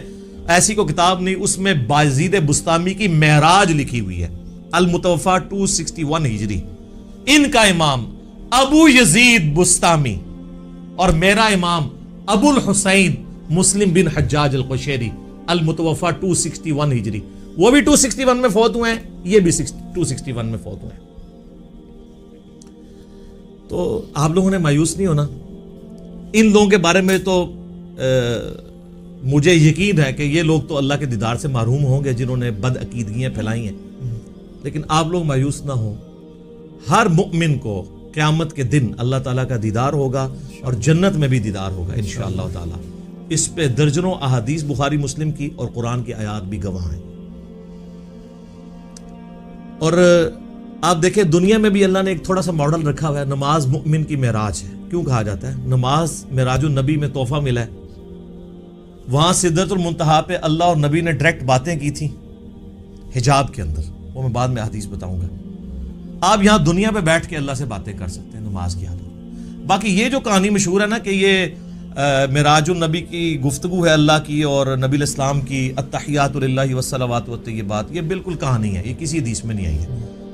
ایسی کوئی کتاب نہیں. اس میں بایزید بستامی کی معراج لکھی ہوئی ہے، المتوفی 261 ہجری. ان کا امام ابو یزید بستامی اور میرا امام ابو الحسین مسلم بن حجاج القشیری المتوفی 261 ہجری. وہ بھی 261 میں فوت ہوئے ہیں، یہ بھی 261 میں فوت ہوئے ہیں. تو آپ لوگوں نے مایوس نہیں ہونا. ان لوگوں کے بارے میں تو مجھے یقین ہے کہ یہ لوگ تو اللہ کے دیدار سے محروم ہوں گے جنہوں نے بد عقیدگیاں پھیلائی ہیں. لیکن آپ لوگ مایوس نہ ہوں. ہر مؤمن کو قیامت کے دن اللہ تعالیٰ کا دیدار ہوگا اور جنت میں بھی دیدار ہوگا انشاءاللہ تعالیٰ. اس پہ درجنوں احادیث بخاری مسلم کی اور قرآن کی آیات بھی گواہ ہیں. اور آپ دیکھیں دنیا میں بھی اللہ نے ایک تھوڑا سا ماڈل رکھا ہوا ہے. نماز مؤمن کی معراج ہے. کیوں کہا جاتا ہے؟ نماز معراج النبی میں تحفہ ملا ہے. وہاں سدرۃ المنتہا پہ اللہ اور نبی نے ڈائریکٹ باتیں کی تھیں حجاب کے اندر، وہ میں بعد میں حدیث بتاؤں گا. آپ یہاں دنیا پہ بیٹھ کے اللہ سے باتیں کر سکتے ہیں نماز کی حالت. باقی یہ جو کہانی مشہور ہے نا کہ یہ معراج النبی کی گفتگو ہے اللہ کی اور نبی علیہ السلام کی التحیات للہ والصلوات والطیبات، یہ بالکل کہانی ہے، یہ کسی حدیث میں نہیں آئی ہے.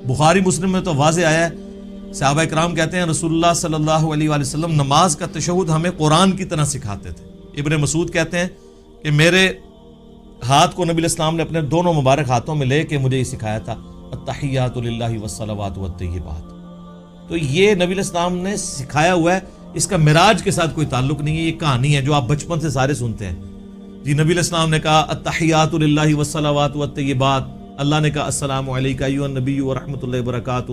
بخاری مسلم میں تو واضح آیا ہے. صحابہ کرام کہتے ہیں رسول اللہ صلی اللہ علیہ وآلہ وسلم نماز کا تشہد ہمیں قرآن کی طرح سکھاتے تھے. ابن مسعود کہتے ہیں کہ میرے ہاتھ کو نبی علیہ السلام نے اپنے دونوں مبارک ہاتھوں میں لے کے مجھے یہ سکھایا تھا التحیات للہ والصلوات والطیبات. تو یہ نبی علیہ السلام نے سکھایا ہوا ہے، اس کا معراج کے ساتھ کوئی تعلق نہیں ہے، یہ کہانی ہے جو آپ بچپن سے سارے سنتے ہیں. جی نبی علیہ السلام نے کہا التحیات للہ والصلوات والطیبات، اللہ نے کہا السلام علیکہ ایھا النبی ورحمۃ اللہ وبرکاتہ.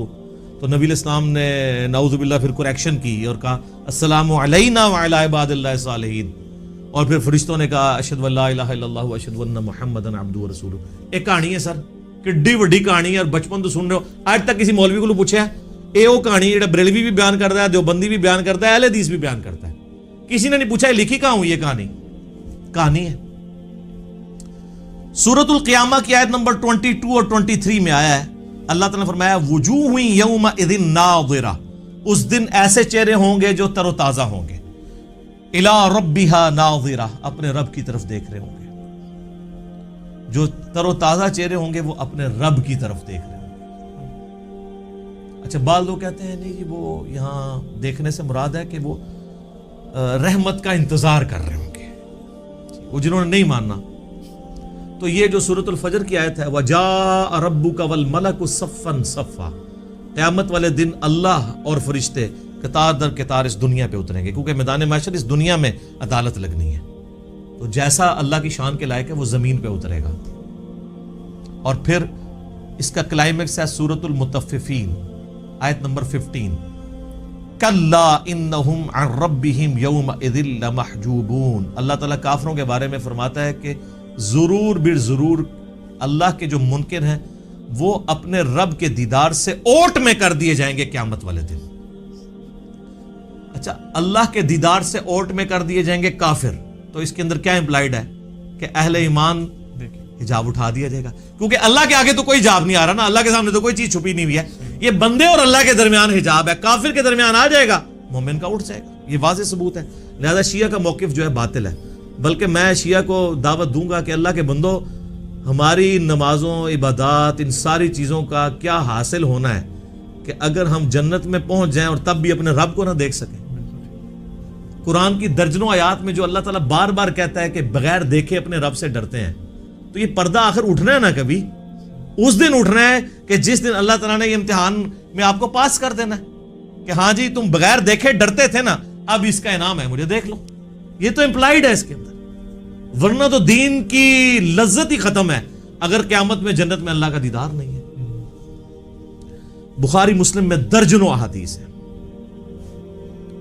تو نبی علیہ السلام نے نعوذ باللہ پھر کریکشن کی اور کہا السلام علینا وعلی عباد اللہ الصالحین، اور پھر فرشتوں نے کہا اشہد ان لا الہ الا اللہ واشہد ان محمدا عبدہ ورسولہ. ایک کہانی ہے سر، کڈی وڈی کہانی ہے، اور بچپن تو سن رہے ہو. آج تک کسی مولوی کو پوچھا ہے اے وہ کہانی جڑا بریلوی بھی بیان کرتا ہے، دیوبندی بھی بیان کرتا ہے، اہل حدیث بھی بیان کرتا ہے، کسی نے نہیں پوچھا ہے لکھی کہاں ہوئی یہ کہانی ہے. سورۃ القیامہ کی آیت نمبر 22 اور 23 میں آیا ہے، اللہ تعالیٰ نے فرمایا وجوہ یومئذ ناظرہ، اس دن ایسے چہرے ہوں گے جو تر و تازہ ہوں گے، الی ربہا ناظرہ، اپنے رب کی طرف دیکھ رہے ہوں گے. جو تر و تازہ چہرے ہوں گے وہ اپنے رب کی طرف دیکھ رہے ہوں گے. اچھا بعض لوگ کہتے ہیں نہیں جی وہ یہاں دیکھنے سے مراد ہے کہ وہ رحمت کا انتظار کر رہے ہوں گے، وہ جنہوں نے نہیں ماننا. تو یہ جو سورۃ الفجر کی آیت ہے وَجَاءَ رَبُّكَ وَالْمَلَكُ صَفًّا صَفًّا، قیامت والے دن اللہ اور فرشتے قطار در قطار اس دنیا پہ اتریں گے، کیونکہ میدان محشر اس دنیا میں عدالت لگنی ہے. تو جیسا اللہ کی شان کے لائق ہے وہ زمین پہ اترے گا. اور پھر اس کا کلائمیکس ہے سورۃ المطففین آیت نمبر 15 کلا انہم عن ربہم یومئذ لمحجوبون. اللہ تعالیٰ کافروں کے بارے میں فرماتا ہے کہ ضرور بر ضرور اللہ کے جو منکر ہیں وہ اپنے رب کے دیدار سے اوٹ میں کر دیے جائیں گے قیامت والے دن. اچھا اللہ کے دیدار سے اوٹ میں کر دیے جائیں گے کافر، تو اس کے اندر کیا امپلائیڈ ہے کہ اہل ایمان حجاب اٹھا دیا جائے گا، کیونکہ اللہ کے آگے تو کوئی حجاب نہیں آ رہا نا، اللہ کے سامنے تو کوئی چیز چھپی نہیں ہوئی ہے. یہ بندے اور اللہ کے درمیان حجاب ہے، کافر کے درمیان آ جائے گا، مومن کا اٹھ جائے گا. یہ واضح ثبوت ہے. لہذا شیعہ کا موقف جو ہے باطل ہے، بلکہ میں شیعہ کو دعوت دوں گا کہ اللہ کے بندو، ہماری نمازوں عبادات ان ساری چیزوں کا کیا حاصل ہونا ہے کہ اگر ہم جنت میں پہنچ جائیں اور تب بھی اپنے رب کو نہ دیکھ سکیں. قرآن کی درجنوں آیات میں جو اللہ تعالیٰ بار بار کہتا ہے کہ بغیر دیکھے اپنے رب سے ڈرتے ہیں، تو یہ پردہ آخر اٹھنا ہے نا، کبھی اس دن اٹھنا ہے کہ جس دن اللہ تعالیٰ نے یہ امتحان میں آپ کو پاس کر دینا ہے کہ ہاں جی تم بغیر دیکھے ڈرتے تھے نا، اب اس کا انعام ہے، مجھے دیکھ لو. یہ تو امپلائیڈ ہے اس کے اندر، ورنہ تو دین کی لذت ہی ختم ہے اگر قیامت میں جنت میں اللہ کا دیدار نہیں ہے. بخاری مسلم میں درجنوں احادیث ہیں.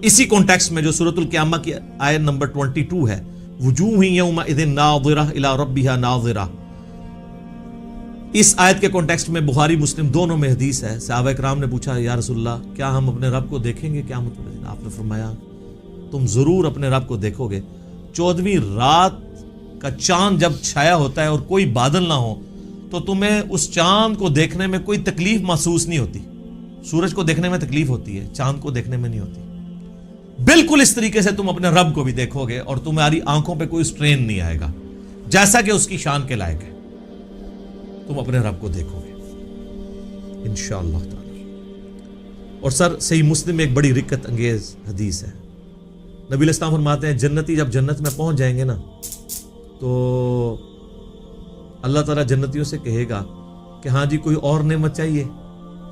اسی کانٹیکسٹ میں جو سورۃ القیامہ کی آیت نمبر 22 ہے وجوہ یومئذ ناظرہ الی ربہا ناظرہ، اس آیت کے کانٹیکسٹ میں بخاری مسلم دونوں میں حدیث ہے. صحابہ کرام نے پوچھا یا رسول اللہ کیا ہم اپنے رب کو دیکھیں گے قیامت والے دن؟ آپ نے فرمایا تم ضرور اپنے رب کو دیکھو گے. 14ویں رات کا چاند جب چھایا ہوتا ہے اور کوئی بادل نہ ہو تو تمہیں اس چاند کو دیکھنے میں کوئی تکلیف محسوس نہیں ہوتی. سورج کو دیکھنے میں تکلیف ہوتی ہے، چاند کو دیکھنے میں نہیں ہوتی. بالکل اس طریقے سے تم اپنے رب کو بھی دیکھو گے اور تمہاری آنکھوں پہ کوئی سٹرین نہیں آئے گا، جیسا کہ اس کی شان کے لائق ہے. تم اپنے رب کو دیکھو گے انشاءاللہ تعالی. اور سر صحیح مسلم میں ایک بڑی رکت انگیز حدیث ہے. نبی علیہ السلام فرماتے ہیں جنتی جب جنت میں پہنچ جائیں گے نا تو اللہ تعالیٰ جنتیوں سے کہے گا کہ ہاں جی کوئی اور نعمت چاہیے؟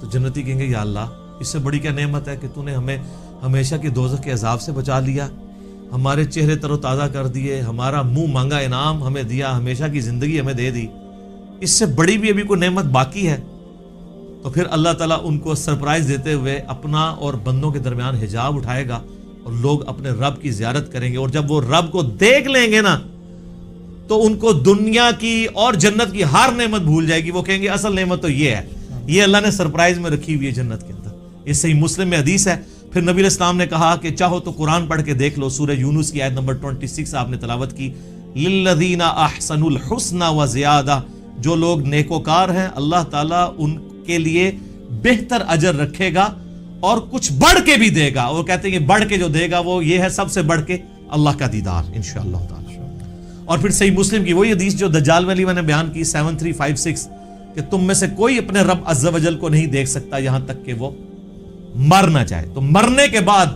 تو جنتی کہیں گے یا اللہ اس سے بڑی کیا نعمت ہے کہ تو نے ہمیں ہمیشہ کی دوزخ کے عذاب سے بچا لیا، ہمارے چہرے تر و تازہ کر دیے، ہمارا منہ مانگا انعام ہمیں دیا، ہمیشہ کی زندگی ہمیں دے دی، اس سے بڑی بھی ابھی کوئی نعمت باقی ہے؟ تو پھر اللہ تعالیٰ ان کو سرپرائز دیتے ہوئے اپنا اور بندوں کے درمیان حجاب اٹھائے گا اور لوگ اپنے رب کی زیارت کریں گے. اور جب وہ رب کو دیکھ لیں گے نا تو ان کو دنیا کی اور جنت کی ہر نعمت بھول جائے گی. وہ کہیں گے اصل نعمت تو یہ ہے، یہ اللہ نے سرپرائز میں رکھی ہوئی ہے جنت کے اندر. یہ صحیح مسلم میں حدیث ہے. پھر نبی علیہ السلام نے کہا کہ چاہو تو قرآن پڑھ کے دیکھ لو. سورہ یونس کی آیت نمبر 26 آپ نے تلاوت کی للذین احسنوا الحسنى وزیادہ، جو لوگ نیکوکار ہیں اللہ تعالیٰ ان کے لیے بہتر اجر رکھے گا اور کچھ بڑھ کے بھی دے گا. اور کہتے ہیں کہ بڑھ کے جو دے گا وہ یہ ہے سب سے بڑھ کے اللہ کا دیدار انشاءاللہ تعالی. اور پھر صحیح مسلم کی وہی حدیث جو دجال والی میں نے بیان کی 7356 کہ تم میں سے کوئی اپنے رب عز و جل کو نہیں دیکھ سکتا یہاں تک کہ وہ مر نہ جائے. تو مرنے کے بعد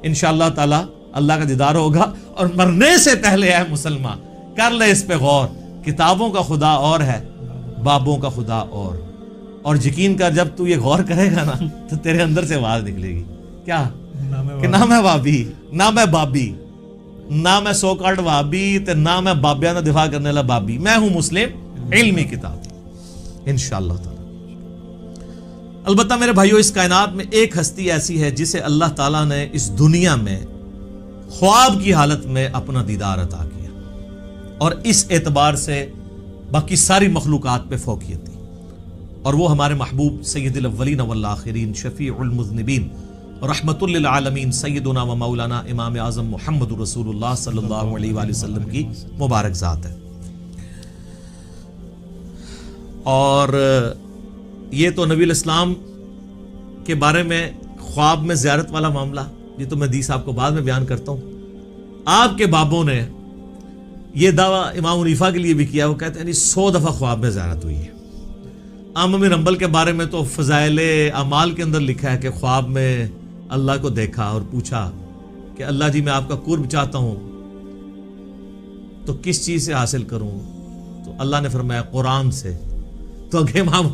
انشاءاللہ تعالی اللہ کا دیدار ہوگا. اور مرنے سے پہلے اے مسلمان کر لے اس پہ غور، کتابوں کا خدا اور ہے، بابوں کا خدا اور. اور یقین کر جب تو یہ غور کرے گا نا تو تیرے اندر سے آواز نکلے گی کیا کہ نہ میں وابی نہ میں بابی نہ میں سو کارڈ وابی تے نہ میں بابیا کا دفاع کرنے والا بابی، میں ہوں مسلم علمی کتاب انشاءاللہ تعالی۔ البتہ میرے بھائیو اس کائنات میں ایک ہستی ایسی ہے جسے اللہ تعالیٰ نے اس دنیا میں خواب کی حالت میں اپنا دیدار عطا کیا اور اس اعتبار سے باقی ساری مخلوقات پہ فوقیت دی، اور وہ ہمارے محبوب سید الاولین والآخرین شفیع المذنبین رحمت للعالمین سیدنا و مولانا امام اعظم محمد رسول اللہ صلی اللہ علیہ وآلہ وسلم کی مبارک ذات ہے۔ اور یہ تو نبی الاسلام کے بارے میں خواب میں زیارت والا معاملہ، یہ تو میں حدیث آپ کو بعد میں بیان کرتا ہوں۔ آپ کے بابوں نے یہ دعویٰ امام حنیفہ کے لیے بھی کیا، وہ کہتے ہیں 100 دفعہ خواب میں زیارت ہوئی ہے۔ احمد بن حنبل کے بارے میں تو فضائل اعمال کے اندر لکھا ہے کہ خواب میں اللہ کو دیکھا اور پوچھا کہ اللہ جی میں آپ کا قرب چاہتا ہوں تو کس چیز سے حاصل کروں، تو اللہ نے فرمایا قرآن سے۔ تو امام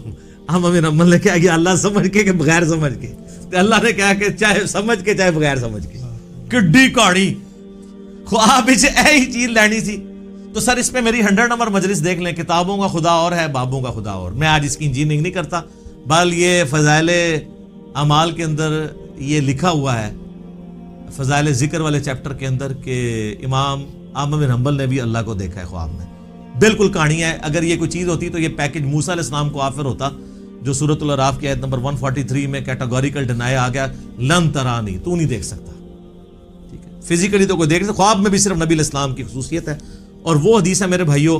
احمد بن حنبل نے کہا کہ اللہ سمجھ کے کہ بغیر سمجھ کے، تو اللہ نے کہا کہ چاہے سمجھ کے چاہے بغیر سمجھ کے، کڈی کہانی خواب ہی چیز لینی تھی۔ تو سر اس پہ میری 100 نمبر مجلس دیکھ لیں، کتابوں کا خدا اور ہے، بابوں کا خدا اور۔ میں آج اس کی انجینئرنگ نہیں کرتا، بل یہ فضائل اعمال کے اندر یہ لکھا ہوا ہے، فضائل ذکر والے چیپٹر کے اندر، کہ امام احمد بن حنبل نے بھی اللہ کو دیکھا ہے خواب میں۔ بالکل کہانی ہے، اگر یہ کوئی چیز ہوتی تو یہ پیکج موسیٰ علیہ السلام کو آفر ہوتا، جو سورۃ الاعراف کی آیت نمبر 143 میں کیٹاگوریکل ڈینائی آ گیا، لن ترانی، تو نہیں دیکھ سکتا، ٹھیک ہے، فزیکلی تو کوئی دیکھ سکتا، خواب میں بھی صرف نبی علیہ السلام کی خصوصیت ہے۔ اور وہ حدیث ہے میرے بھائیوں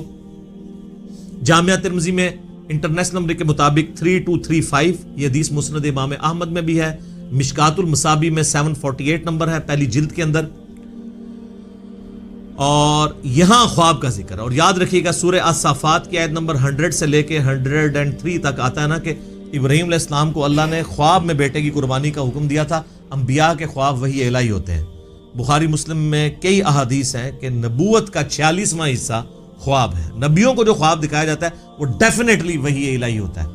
جامعہ ترمذی میں انٹرنیشنل نمبر کے مطابق 3235، یہ حدیث مسند امام احمد میں بھی ہے، مشکات المصابی میں 748 نمبر ہے پہلی جلد کے اندر، اور یہاں خواب کا ذکر ہے۔ اور یاد رکھیے گا سورہ الصافات کی آیت نمبر 100 سے لے کے 103 تک آتا ہے نا کہ ابراہیم علیہ السلام کو اللہ نے خواب میں بیٹے کی قربانی کا حکم دیا تھا۔ انبیاء کے خواب وحی الہی ہوتے ہیں۔ بخاری مسلم میں کئی احادیث ہیں کہ نبوت کا 46واں حصہ خواب ہے، نبیوں کو جو خواب دکھایا جاتا ہے وہ ڈیفینیٹلی وحی الہی ہوتا ہے۔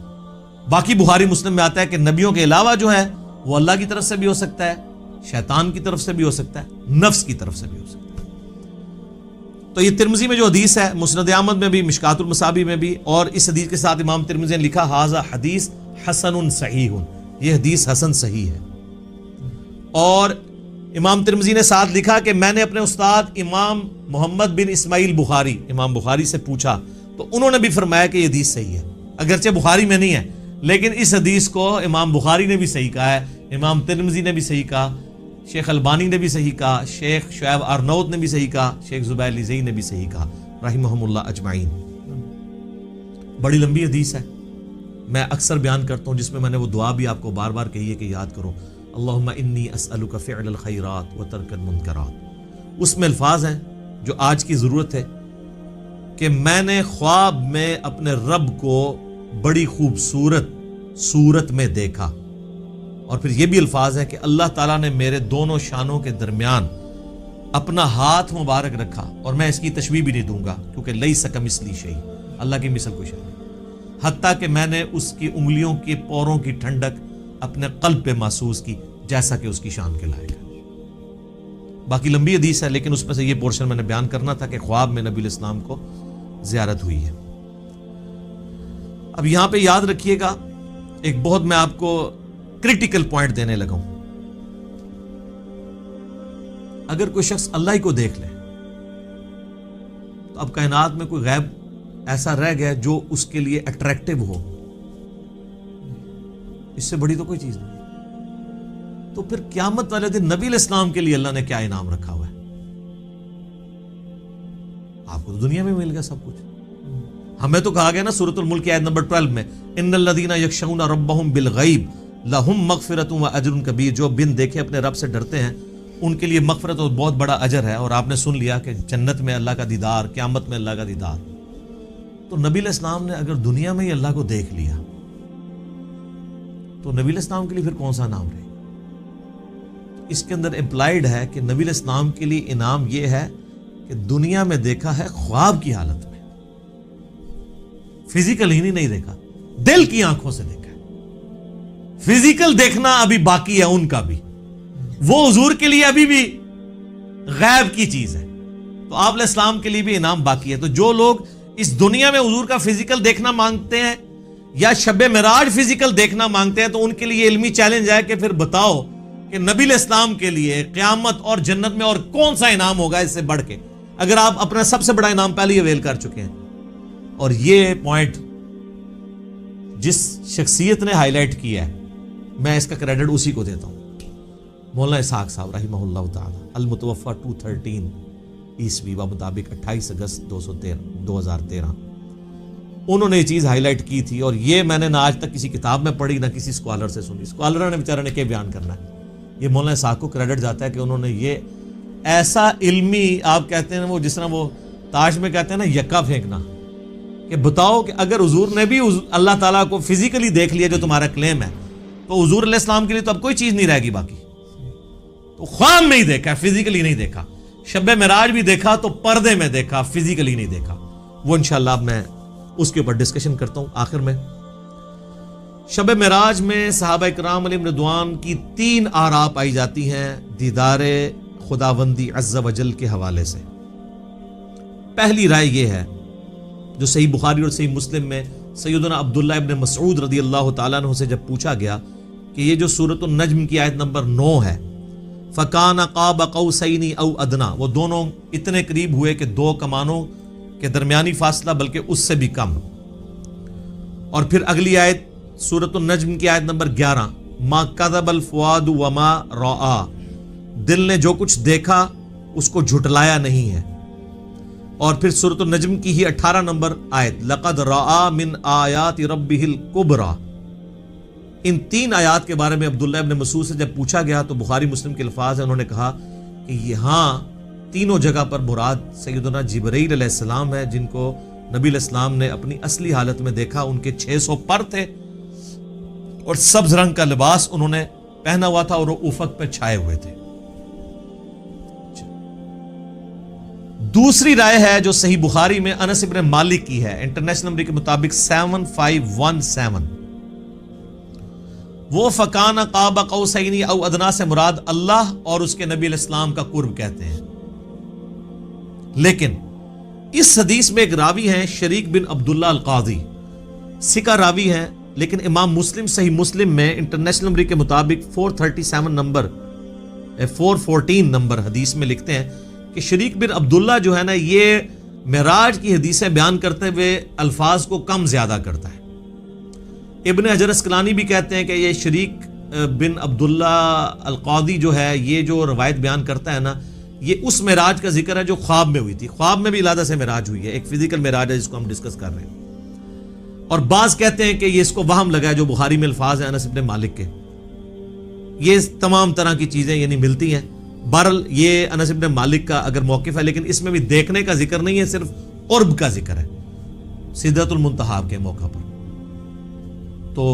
باقی بخاری مسلم میں آتا ہے کہ نبیوں کے علاوہ جو ہے وہ اللہ کی طرف سے بھی ہو سکتا ہے، شیطان کی طرف سے بھی ہو سکتا ہے، نفس کی طرف سے بھی ہو سکتا ہے۔ تو یہ ترمذی میں جو حدیث ہے، مسند احمد میں بھی، مشکات المصابی میں بھی، اور اس حدیث کے ساتھ امام ترمذی نے لکھا ھذا حدیث حسن صحیح، یہ حدیث حسن صحیح ہے۔ اور امام ترمذی نے ساتھ لکھا کہ میں نے اپنے استاد امام محمد بن اسماعیل بخاری، امام بخاری سے پوچھا تو انہوں نے بھی فرمایا کہ یہ حدیث صحیح ہے، اگرچہ بخاری میں نہیں ہے، لیکن اس حدیث کو امام بخاری نے بھی صحیح کہا ہے، امام ترمذی نے بھی صحیح کہا، شیخ البانی نے بھی صحیح کہا، شیخ شعیب ارنوت نے بھی صحیح کہا، شیخ زبیر لیزئی نے بھی صحیح کہا رحمہم اللہ اجمعین۔ بڑی لمبی حدیث ہے، میں اکثر بیان کرتا ہوں، جس میں نے وہ دعا بھی آپ کو بار بار کہی ہے کہ یاد کرو، اللہم انی اسألک فعل الخیرات و ترک المنکرات۔ اس میں الفاظ ہیں جو آج کی ضرورت ہے کہ میں نے خواب میں اپنے رب کو بڑی خوبصورت صورت میں دیکھا، اور پھر یہ بھی الفاظ ہے کہ اللہ تعالیٰ نے میرے دونوں شانوں کے درمیان اپنا ہاتھ مبارک رکھا، اور میں اس کی تشبیہ بھی نہیں دوں گا کیونکہ لیس کمثلہ شیء، اللہ کی مثل کوئی شے نہیں، حتیٰ کہ میں نے اس کی انگلیوں کے پوروں کی ٹھنڈک اپنے قلب پہ محسوس کی جیسا کہ اس کی شان کے لائق ہے۔ باقی لمبی حدیث ہے، لیکن اس میں سے یہ پورشن میں نے بیان کرنا تھا کہ خواب میں نبی علیہ السلام کو زیارت ہوئی ہے۔ اب یہاں پہ یاد رکھیے گا ایک بہت میں آپ کو کریٹیکل پوائنٹ دینے لگا ہوں، اگر کوئی شخص اللہ ہی کو دیکھ لے تو اب کائنات میں کوئی غیب ایسا رہ گیا جو اس کے لیے اٹریکٹیو ہو، اس سے بڑی تو کوئی چیز نہیں۔ تو پھر قیامت والے دن نبی علیہ السلام کے لیے اللہ نے کیا انعام رکھا ہوا ہے؟ آپ کو تو دنیا میں مل گیا سب کچھ۔ ہمیں تو کہا گیا نا سورۃ الملک کی آیت نمبر 12 میں، ان الذین یخشون ربهم بالغیب لہم مغفرۃ و اجر کبیر، جو بن دیکھے اپنے رب سے ڈرتے ہیں ان کے لیے مغفرت اور بہت بڑا اجر ہے۔ اور آپ نے سن لیا کہ جنت میں اللہ کا دیدار، قیامت میں اللہ کا دیدار۔ تو نبی علیہ السلام نے اگر دنیا میں ہی اللہ کو دیکھ لیا تو نبی علیہ السلام کے لیے پھر کون سا انعام رہے؟ اس کے اندر امپلائیڈ ہے کہ نبی علیہ السلام کے لیے انعام یہ ہے کہ دنیا میں دیکھا ہے خواب کی حالت میں، فزیکل ہی نہیں دیکھا، دل کی آنکھوں سے دیکھا ہے۔ فزیکل دیکھنا ابھی باقی ہے ان کا بھی، وہ حضور کے لیے ابھی بھی غیب کی چیز ہے، تو آپ علیہ السلام کے لیے بھی انعام باقی ہے۔ تو جو لوگ اس دنیا میں حضور کا فزیکل دیکھنا مانگتے ہیں یا شب معراج فزیکل دیکھنا مانگتے ہیں، تو ان کے لیے علمی چیلنج ہے کہ پھر بتاؤ کہ نبی علیہ السلام کے لیے قیامت اور جنت میں اور کون سا انعام ہوگا اس سے بڑھ کے، اگر آپ اپنا سب سے بڑا انعام پہلے ہی اویل کر چکے ہیں۔ اور یہ پوائنٹ جس شخصیت نے ہائی لائٹ کیا ہے، میں اس کا کریڈٹ اسی کو دیتا ہوں، مولانا اسحاق صاحب رحمہ اللہ تعالی، المتوفی 213 عیسوی بمطابق 28 اگست 2013، انہوں نے یہ چیز ہائی لائٹ کی تھی، اور یہ میں نے نہ آج تک کسی کتاب میں پڑھی نہ کسی اسکالر سے سنی۔ اسکالر نے بیچارے نے کیا بیان کرنا ہے، یہ مولانا اسحاق کو کریڈٹ جاتا ہے کہ انہوں نے یہ ایسا علمی، آپ کہتے ہیں وہ جس طرح وہ تاش میں کہتے ہیں نا یکا پھینکنا، کہ بتاؤ کہ اگر حضور نے بھی اللہ تعالیٰ کو فزیکلی دیکھ لیا جو تمہارا کلیم ہے، تو حضور علیہ السلام کے لیے تو اب کوئی چیز نہیں رہے گی باقی۔ تو خواب میں ہی دیکھا، فزیکلی نہیں دیکھا، شب معراج بھی دیکھا تو پردے میں دیکھا، فزیکلی نہیں دیکھا۔ وہ انشاءاللہ اب میں اس کے اوپر ڈسکشن کرتا ہوں آخر میں۔ شب معراج میں صحابہ کرام علیہم رضوان کی 3 آراء پائی جاتی ہیں دیدار خداوندی عز و جل کے حوالے سے۔ پہلی رائے یہ ہے جو صحیح بخاری اور صحیح مسلم میں سیدنا عبداللہ ابن مسعود رضی اللہ تعالیٰ عنہ سے جب پوچھا گیا کہ یہ جو سورۃ النجم کی آیت نمبر 9 ہے، فَكَانَ قَابَ قَوْسَيْنِ أَوْ أَدْنَىٰ، وہ دونوں اتنے قریب ہوئے کہ 2 کمانوں کے درمیانی فاصلہ بلکہ اس سے بھی کم۔ اور پھر اگلی آیت سورۃ النجم کی آیت نمبر 11، مَا كَذَبَ الْفُؤَادُ وَمَا رَأَىٰ، دل نے جو کچھ دیکھا اس کو جھٹلایا نہیں ہے۔ اور پھر سورۃ النجم کی ہی 18 نمبر آیت، لَقَدْ رَأَىٰ مِنْ آیَاتِ رَبِّهِ الْكُبْرَىٰ۔ ان 3 آیات کے بارے میں عبداللہ ابن مسعود سے جب پوچھا گیا تو بخاری مسلم کے الفاظ ہیں، انہوں نے کہا کہ یہاں تینوں جگہ پر مراد سیدنا جبرائیل علیہ السلام ہے، جن کو نبی علیہ السلام نے اپنی اصلی حالت میں دیکھا۔ ان کے 600 پر تھے اور سبز رنگ کا لباس انہوں نے پہنا ہوا تھا اور وہ افق پہ چھائے ہوئے تھے۔ دوسری رائے ہے جو صحیح بخاری میں انس ابن مالک کی ہے، انٹرنیشنل نمبر کے مطابق 7517، وہ فَكَانَ قَابَ قَوْسَيْنِ أَوْ أَدْنَىٰ سے مراد اللہ اور اس کے نبی علیہ السلام کا قرب کہتے ہیں۔ لیکن اس حدیث میں ایک راوی ہیں شریک بن عبداللہ القاضی، سکہ راوی ہیں، لیکن امام مسلم صحیح مسلم میں انٹرنیشنل نمبر کے مطابق 414 نمبر حدیث میں لکھتے ہیں کہ شریک بن عبداللہ جو ہے نا، یہ معراج کی حدیثیں بیان کرتے ہوئے الفاظ کو کم زیادہ کرتا ہے۔ ابن حجر اسقلانی بھی کہتے ہیں کہ یہ شریک بن عبداللہ القاضی جو ہے، یہ جو روایت بیان کرتا ہے نا، یہ اس معراج کا ذکر ہے جو خواب میں ہوئی تھی۔ خواب میں بھی علیحدہ سے معراج ہوئی ہے، ایک فزیکل معراج ہے جس کو ہم ڈسکس کر رہے ہیں۔ اور بعض کہتے ہیں کہ یہ اس کو وہم لگا ہے جو بخاری میں الفاظ ہیں انس ابن مالک کے۔ یہ تمام طرح کی چیزیں یعنی ملتی ہیں۔ بہرحال یہ انس ابن مالک کا اگر موقف ہے، لیکن اس میں بھی دیکھنے کا ذکر نہیں ہے، صرف قرب کا ذکر ہے سدرۃ المنتہا کے موقع پر۔ تو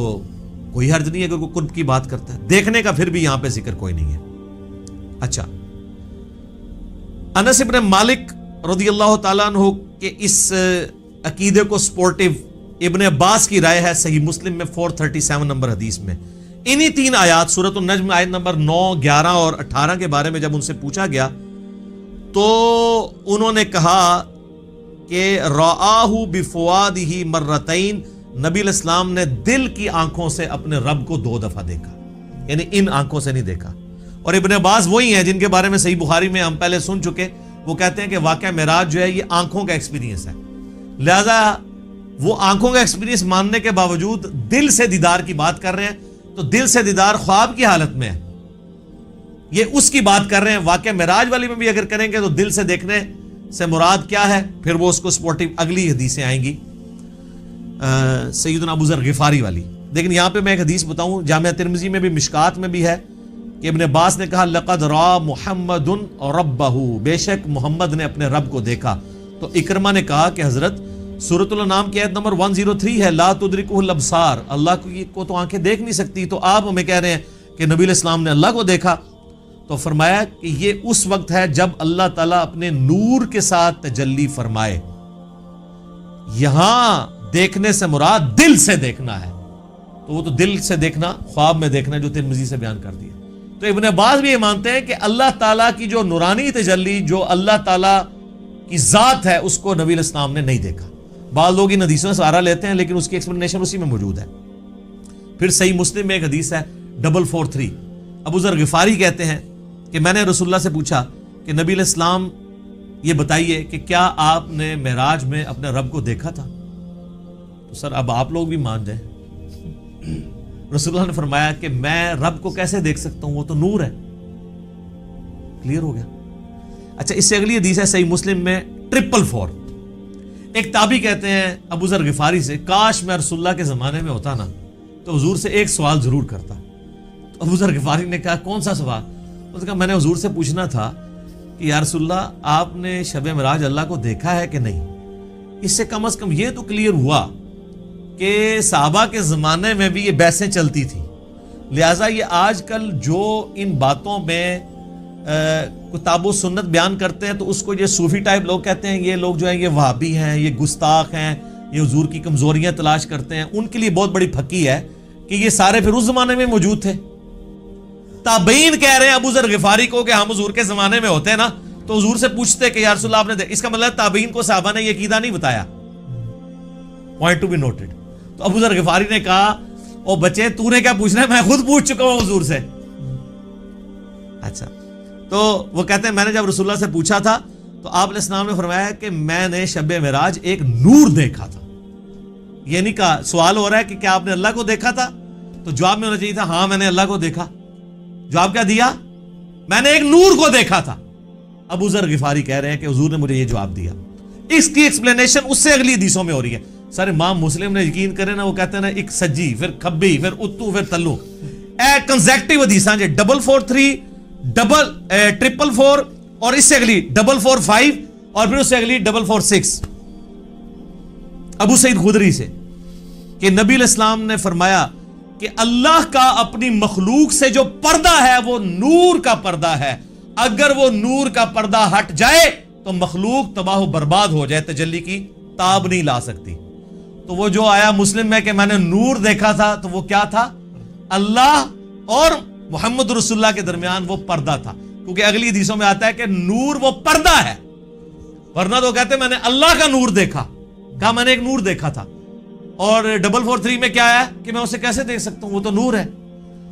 کوئی حرج نہیں ہے اگر کوئی قرب کی بات کرتا ہے، دیکھنے کا پھر بھی یہاں پہ ذکر کوئی نہیں ہے۔ اچھا، انس ابن مالک رضی اللہ تعالیٰ عنہ کے اس عقیدے کو سپورٹیو ابن عباس کی رائے ہے صحیح مسلم میں 437 نمبر حدیث میں۔ انہی 3 آیات سورۃ النجم آیت نمبر 9، 11 اور 18 کے بارے میں جب ان سے پوچھا گیا تو انہوں نے کہا کہ رآہ بفؤادہ مرتین، نبی علیہ السلام نے دل کی آنکھوں سے اپنے رب کو 2 دفعہ دیکھا، یعنی ان آنکھوں سے نہیں دیکھا۔ اور ابن عباس وہی ہیں جن کے بارے میں صحیح بخاری میں ہم پہلے سن چکے، وہ کہتے ہیں کہ واقعہ معراج جو ہے یہ آنکھوں کا ایکسپیرینس ہے، لہذا وہ آنکھوں کا ایکسپیرینس ماننے کے باوجود دل سے دیدار کی بات کر رہے ہیں، تو دل سے دیدار خواب کی حالت میں ہے، یہ اس کی بات کر رہے ہیں۔ واقعہ معراج والی میں بھی اگر کریں گے تو دل سے دیکھنے سے مراد کیا ہے، پھر وہ اس کو سپورٹیو اگلی حدیثیں آئیں گی سیدنا ابو ذر غفاری والی۔ لیکن یہاں پہ میں ایک حدیث بتاؤں، جامعہ ترمذی میں بھی مشکات میں بھی ہے کہ ابن عباس نے کہا لقد را محمد ربہ، بے شک محمد نے اپنے رب کو دیکھا۔ تو اکرمہ نے کہا کہ حضرت سورۃ الانعام کی آیت نمبر 103 ہے، لا تدرکہ الابصار، اللہ کو تو آنکھیں دیکھ نہیں سکتی، تو آپ ہمیں کہہ رہے ہیں کہ نبی علیہ السلام نے اللہ کو دیکھا۔ تو فرمایا کہ یہ اس وقت ہے جب اللہ تعالیٰ اپنے نور کے ساتھ تجلی فرمائے، یہاں دیکھنے سے مراد دل سے دیکھنا ہے، تو وہ تو دل سے دیکھنا، خواب میں دیکھنا جو ترمذی سے بیان کر دیا. تو ابن عباس بھی یہ مانتے ہیں کہ اللہ تعالیٰ کی جو نورانی تجلی، جو اللہ تعالیٰ کی ذات ہے، اس کو نبی علیہ السلام نے نہیں دیکھا. بعض لوگ ان حدیثوں سے سہارا لیتے ہیں لیکن اس کی ایکسپلینیشن اسی میں موجود ہے. پھر صحیح مسلم میں ایک حدیث ہے 443. ابو ذر غفاری کہتے ہیں کہ میں نے رسول اللہ سے پوچھا کہ نبی علیہ السلام یہ بتائیے کہ کیا آپ نے معراج میں اپنے رب کو دیکھا تھا؟ تو سر اب آپ لوگ بھی مان جائیں. رسول اللہ نے فرمایا کہ میں رب کو کیسے دیکھ سکتا ہوں، وہ تو نور ہے. کلیئر ہو گیا. اچھا، اس سے اگلی حدیث ہے صحیح مسلم میں 444. ایک تابعی کہتے ہیں ابو ذر غفاری سے، کاش میں رسول اللہ کے زمانے میں ہوتا نا تو حضور سے ایک سوال ضرور کرتا. تو ابو ذر غفاری نے کہا کون سا سوال؟ اس نے کہا میں نے حضور سے پوچھنا تھا کہ یا رسول اللہ آپ نے شب معراج اللہ کو دیکھا ہے کہ نہیں. اس سے کم از کم یہ تو کلیئر ہوا کہ صحابہ کے زمانے میں بھی یہ بحثیں چلتی تھیں. لہٰذا یہ آج کل جو ان باتوں میں کتاب و سنت بیان کرتے ہیں تو اس کو یہ صوفی ٹائپ لوگ کہتے ہیں، یہ لوگ جو ہیں یہ وہابی ہیں، یہ گستاخ ہیں، یہ حضور کی کمزوریاں تلاش کرتے ہیں. ان کے لیے بہت بڑی پھکی ہے کہ یہ سارے پھر اس زمانے میں موجود تھے. تابعین کہہ رہے ہیں ابو ذر غفاری کو کہ ہم حضور کے زمانے میں ہوتے ہیں نا تو حضور سے پوچھتے کہ یا رسول اللہ آپ نے اس کا مطلب تابعین کو صحابہ نے یہ عقیدہ نہیں بتایا. Point to be noted. تو ابو ذر غفاری نے کہا او بچے تو نے کیا پوچھنا ہے، میں خود پوچھ چکا ہوں حضور سے. اچھا، تو وہ کہتے ہیں میں نے جب رسول اللہ سے پوچھا تھا تو آپ علیہ السلام نے فرمایا کہ میں نے شب معراج ایک نور دیکھا تھا. یہ نہیں کہا، سوال ہو رہا ہے کہ کیا آپ نے اللہ کو دیکھا تھا، تو جواب میں ہونا چاہیے تھا ہاں میں نے اللہ کو دیکھا. جواب کیا دیا؟ میں نے ایک نور کو دیکھا تھا. ابو ذر غفاری کہہ رہے ہیں کہ حضور نے مجھے یہ جواب دیا. اس کی ایکسپلینیشن اس سے اگلی حدیثوں میں ہو رہی ہے. سر امام مسلم نے یقین کرے نا، وہ کہتے ہیں نا ایک سجی پھر کھبی پھر اتو پھر تلو، اے کنزیکٹیو حدیثاں جی 443 444 اور اس سے اگلی 445 اور پھر اس سے اگلی 446 ابو سعید خدری سے کہ نبی علیہ السلام نے فرمایا کہ اللہ کا اپنی مخلوق سے جو پردہ ہے وہ نور کا پردہ ہے. اگر وہ نور کا پردہ ہٹ جائے تو مخلوق تباہ و برباد ہو جائے، تجلی کی تاب نہیں لا سکتی. تو وہ جو آیا مسلم میں کہ میں نے نور دیکھا تھا تو وہ کیا تھا؟ اللہ اور محمد رسول اللہ کے درمیان وہ پردہ تھا. کیونکہ اگلی حدیثوں میں آتا ہے کہ نور وہ پردہ ہے، ورنہ تو کہتے ہیں میں نے اللہ کا نور دیکھا. کہا میں نے ایک نور دیکھا تھا. اور 443 میں کیا آیا کہ میں اسے کیسے دیکھ سکتا ہوں، وہ تو نور ہے.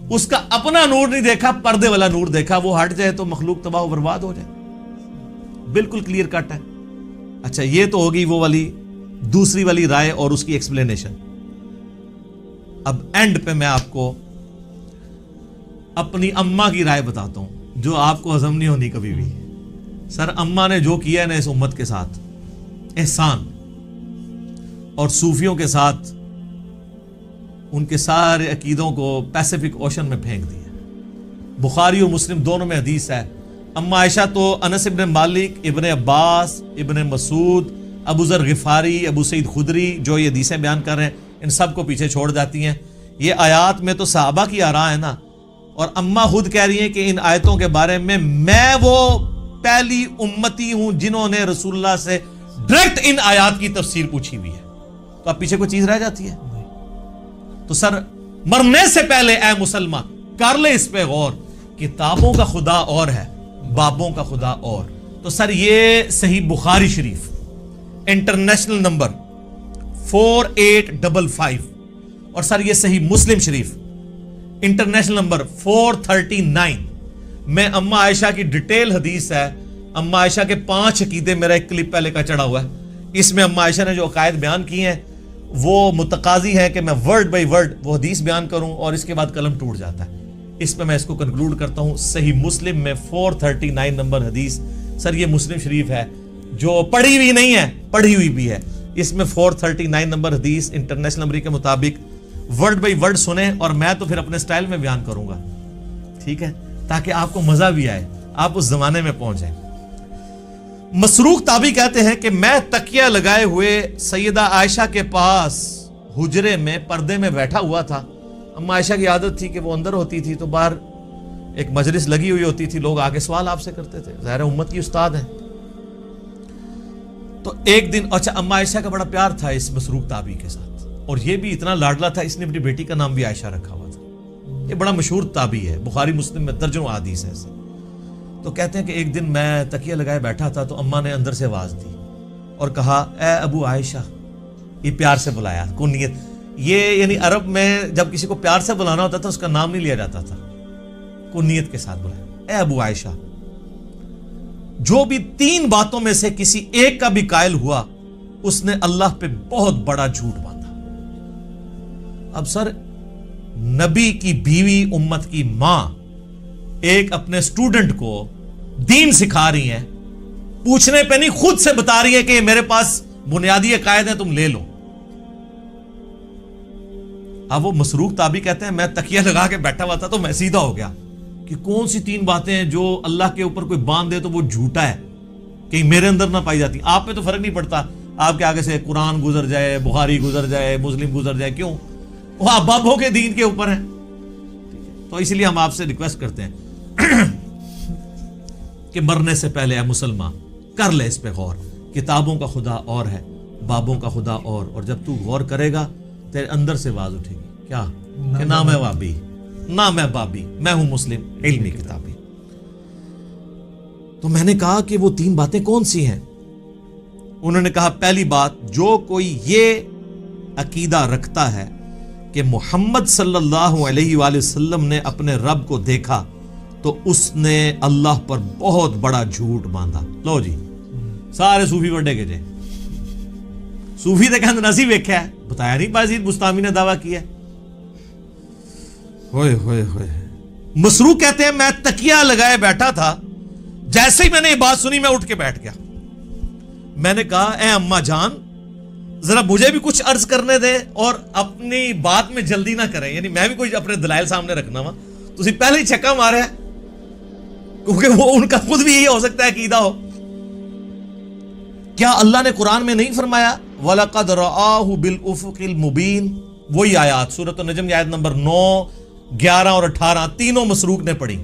اس کا اپنا نور نہیں دیکھا، پردے والا نور دیکھا. وہ ہٹ جائے تو مخلوق تباہ و برباد ہو جائے. بالکل کلیئر کٹ ہے. اچھا، یہ تو ہوگی وہ والی دوسری والی رائے اور اس کی ایکسپلینیشن. اب اینڈ پہ میں آپ کو اپنی اماں کی رائے بتاتا ہوں جو آپ کو ہضم نہیں ہونی کبھی بھی. سر اماں نے جو کیا ہے نا اس امت کے ساتھ احسان، اور صوفیوں کے ساتھ ان کے سارے عقیدوں کو پیسیفک اوشن میں پھینک دیا. بخاری اور مسلم دونوں میں حدیث ہے. اما عائشہ تو انس ابن مالک، ابن عباس، ابن مسعود، ابو ذر غفاری، ابو سعید خدری جو یہ حدیثیں بیان کر رہے ہیں ان سب کو پیچھے چھوڑ جاتی ہیں. یہ آیات میں تو صحابہ کی آراء ہے نا، اور اما خود کہہ رہی ہیں کہ ان آیتوں کے بارے میں وہ پہلی امتی ہوں جنہوں نے رسول اللہ سے ڈائریکٹ ان آیات کی تفسیر پوچھی ہوئی ہے. تو اب پیچھے کوئی چیز رہ جاتی ہے؟ تو سر مرنے سے پہلے اے مسلمان کر لے اس پہ غور. کتابوں کا خدا اور ہے، بابوں کا خدا اور. تو سر یہ صحیح بخاری شریف انٹرنیشنل نمبر 4855 اور سر یہ صحیح مسلم شریف انٹرنیشنل نمبر 439 میں اما عائشہ کی ڈیٹیل حدیث ہے. اما عائشہ کے 5 عقیدے میرا ایک کلپ پہلے کا چڑھا ہوا ہے. اس میں اما عائشہ نے جو عقائد بیان کی ہیں وہ متقاضی ہے کہ میں ورڈ بائی ورڈ وہ حدیث بیان کروں اور اس کے بعد قلم ٹوٹ جاتا ہے. اس پہ میں اس کو کنکلوڈ کرتا ہوں. صحیح مسلم میں 439 نمبر حدیث. سر یہ مسلم شریف ہے جو پڑھی ہوئی نہیں ہے، پڑھی ہوئی بھی ہے. اس میں 439 نمبر حدیث انٹرنیشنل نمبر کے مطابق ورڈ بائی ورڈ سنیں اور میں تو پھر اپنے سٹائل میں بیان کروں گا، ٹھیک ہے، تاکہ آپ کو مزہ بھی آئے، آپ اس زمانے میں پہنچ جائیں. مسروق تابعی کہتے ہیں کہ میں تکیہ لگائے ہوئے سیدہ عائشہ کے پاس حجرے میں پردے میں بیٹھا ہوا تھا. اما عائشہ کی عادت تھی کہ وہ اندر ہوتی تھی تو باہر ایک مجلس لگی ہوئی ہوتی تھی، لوگ آگے سوال آپ سے کرتے تھے، ظاہر امت کی استاد ہیں. تو ایک دن اچھا اما عائشہ کا بڑا پیار تھا اس مسروق تابعی کے ساتھ، اور یہ بھی اتنا لاڈلا تھا، اس نے اپنی بیٹی کا نام بھی عائشہ رکھا ہوا تھا. یہ بڑا مشہور تابعی ہے، بخاری مسلم میں درجنوں حدیث ہے ایسے. تو کہتے ہیں کہ ایک دن میں تکیہ لگائے بیٹھا تھا تو اماں نے اندر سے آواز دی اور کہا اے ابو عائشہ. یہ پیار سے بلایا، کنیت. یہ یعنی عرب میں جب کسی کو پیار سے بلانا ہوتا تھا اس کا نام نہیں لیا جاتا تھا، کنیت کے ساتھ بلایا، اے ابو عائشہ. جو بھی 3 باتوں میں سے کسی ایک کا بھی قائل ہوا اس نے اللہ پہ بہت بڑا جھوٹ باندھا. اب سر، نبی کی بیوی، امت کی ماں ایک اپنے سٹوڈنٹ کو دین سکھا رہی ہیں، پوچھنے پہ نہیں، خود سے بتا رہی ہے کہ میرے پاس بنیادی عقائد ہیں، تم لے لو. اب وہ مسروق تابعی کہتے ہیں میں تکیہ لگا کے بیٹھا ہوا تھا تو میں سیدھا ہو گیا کہ کون سی 3 باتیں ہیں جو اللہ کے اوپر کوئی باندھ دے تو وہ جھوٹا ہے، کہیں میرے اندر نہ پائی جاتی. آپ پہ تو فرق نہیں پڑتا، آپ کے آگے سے قرآن گزر جائے، بخاری گزر جائے، مسلم گزر جائے، کیوں؟ وہ آپ بابوں کے دین کے اوپر ہیں. تو اس لیے ہم آپ سے ریکویسٹ کرتے ہیں کہ مرنے سے پہلے اے مسلمان کر لے اس پہ غور. کتابوں کا خدا اور ہے، بابوں کا خدا اور جب تو غور کرے گا تیرے اندر سے آواز اٹھے گی، کیا کہ نہ میں وابی، نہ میں بابی، میں ہوں مسلم علمی کتابی. تو میں نے کہا کہ وہ 3 باتیں کون سی ہیں؟ انہوں نے کہا پہلی بات، جو کوئی یہ عقیدہ رکھتا ہے کہ محمد صلی اللہ علیہ وآلہ وسلم نے اپنے رب کو دیکھا تو اس نے اللہ پر بہت بڑا جھوٹ باندھا. لو جی، سارے صوفی وڈے کے جے صوفی دے کہندے نسی ویکھیا ہے، بتایا نہیں بازید بستامی نے دعویٰ کیا ہے. ہوئے ہوئے ہوئے. مسروق کہتے ہیں میں تکیہ لگائے بیٹھا تھا، جیسے ہی میں نے یہ بات سنی میں اٹھ کے بیٹھ گیا. میں نے کہا اے اماں جان، ذرا مجھے بھی کچھ عرض کرنے دے اور اپنی بات میں جلدی نہ کریں، یعنی میں بھی کوئی اپنے دلائل سامنے رکھنا وا. تسی پہلے ہی چھکا مارے ہیں، کیونکہ وہ ان کا خود بھی یہی ہو سکتا ہے عقیدہ ہو. کیا اللہ نے قرآن میں نہیں فرمایا وَلَقَدْ رَآهُ بِالْأُفُقِ الْمُبِينِ؟ وہی آیات سورۃ النجم کی آیت نمبر 9، 11 اور 18 تینوں مسروق نے پڑھی.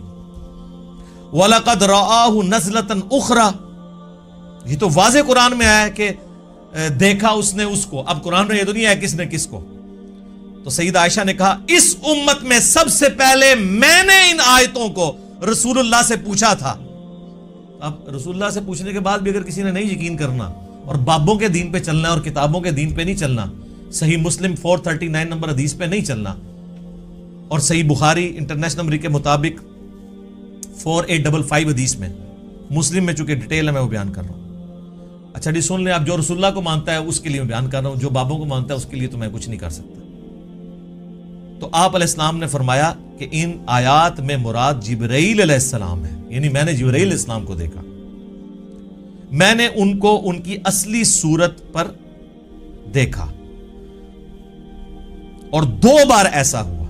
وَلَقَدْ رَآهُ نَزْلَةً أُخْرَى، یہ تو واضح قرآن میں آیا کہ دیکھا اس نے اس کو. اب قرآن میں یہ تو نہیں ہے کس نے کس کو. تو سیدہ عائشہ نے کہا اس امت میں سب سے پہلے میں نے ان آیتوں کو رسول اللہ سے پوچھا تھا. اب رسول اللہ سے پوچھنے کے بعد بھی اگر کسی نے نہیں یقین کرنا اور بابوں کے دین پہ چلنا اور کتابوں کے دین پہ نہیں چلنا، صحیح مسلم 439 نمبر حدیث پہ نہیں چلنا، اور صحیح بخاری انٹرنیشنل نمبر کے مطابق 4855 حدیث میں، مسلم میں چونکہ ڈیٹیل ہے میں وہ بیان کر رہا ہوں. اچھا جی سن لیں، آپ جو رسول اللہ کو مانتا ہے اس کے لیے میں بیان کر رہا ہوں، جو بابوں کو مانتا ہے اس کے لیے تو میں کچھ نہیں کر سکتا. تو آپ علیہ السلام نے فرمایا کہ ان آیات میں مراد جبرائیل علیہ السلام ہے، یعنی میں نے جبرائیل علیہ السلام کو دیکھا. میں نے ان کو ان کی اصلی صورت پر دیکھا اور 2 بار ایسا ہوا.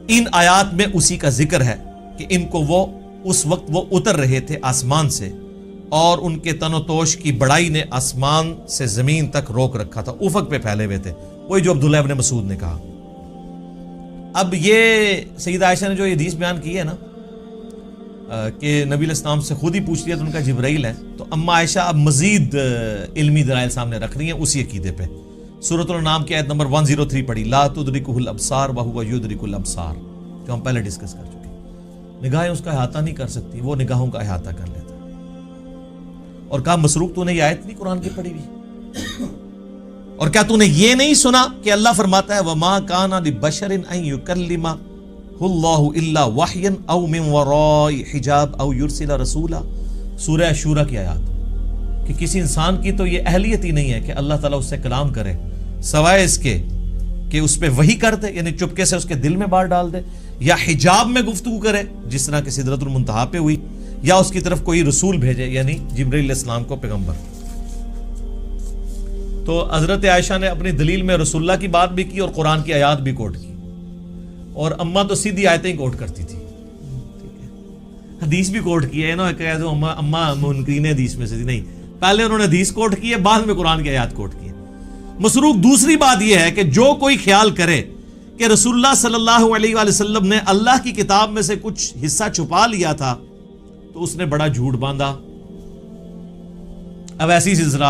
ان آیات میں اسی کا ذکر ہے کہ ان کو وہ اس وقت وہ اتر رہے تھے آسمان سے اور ان کے تن و توش کی بڑائی نے آسمان سے زمین تک روک رکھا تھا، افق پہ پھیلے ہوئے تھے، وہی جو عبداللہ ابن مسعود نے کہا. اب یہ سیدہ عائشہ نے جو یہ حدیث بیان کی ہے نا کہ نبی علیہ السلام سے خود ہی پوچھ لیا تو ان کا جبرائیل ہے، تو اما عائشہ اب مزید علمی دلائل سامنے رکھ رہی ہیں اسی عقیدے پہ. سورۃ الانعام کی آیت نمبر 103 پڑھی، لا تدرکہ الابصار وہو یدرک الابصار، جو ہم پہلے ڈسکس کر چکے. نگاہیں اس کا احاطہ نہیں کر سکتی، وہ نگاہوں کا احاطہ کر لیتا. اور کہا مسروق تو نے یہ آیت نہیں قرآن کی پڑھی ہوئی؟ اور کیا تو نے یہ نہیں سنا کہ اللہ فرماتا ہے وَمَا كَانَ لِبَشَرٍ أَن يُكَلِّمَهُ اللَّهُ إِلَّا وَحْيًا أَوْ مِن وَرَاءِ حِجَابٍ أَوْ يُرْسِلَ رَسُولًا. سورہ شورى کی آیات کہ کسی انسان کی تو یہ اہلیت ہی نہیں ہے کہ اللہ تعالیٰ اس سے کلام کرے سوائے اس کے کہ اس پہ وحی کر دے، یعنی چپکے سے اس کے دل میں بات ڈال دے، یا حجاب میں گفتگو کرے جس طرح کہ سدرۃ المنتہا پہ ہوئی، یا اس کی طرف کوئی رسول بھیجے یعنی جبرائیل علیہ السلام کو پیغمبر. تو حضرت عائشہ نے اپنی دلیل میں رسول اللہ کی بات بھی کی اور قرآن کی آیات بھی کوٹ کی، اور اماں تو سیدھی آیتیں ہی کوٹ کرتی تھی، حدیث بھی کوٹ کی ہے نا کہ اماں منکرین حدیث میں سے تھی، نہیں، پہلے انہوں نے حدیث کوٹ کی ہے، بعد میں قرآن کی آیات کوٹ کی ہے. مسروق دوسری بات یہ ہے کہ جو کوئی خیال کرے کہ رسول اللہ صلی اللہ علیہ وآلہ وسلم نے اللہ کی کتاب میں سے کچھ حصہ چھپا لیا تھا تو اس نے بڑا جھوٹ باندھا. اب ایسی سلسلہ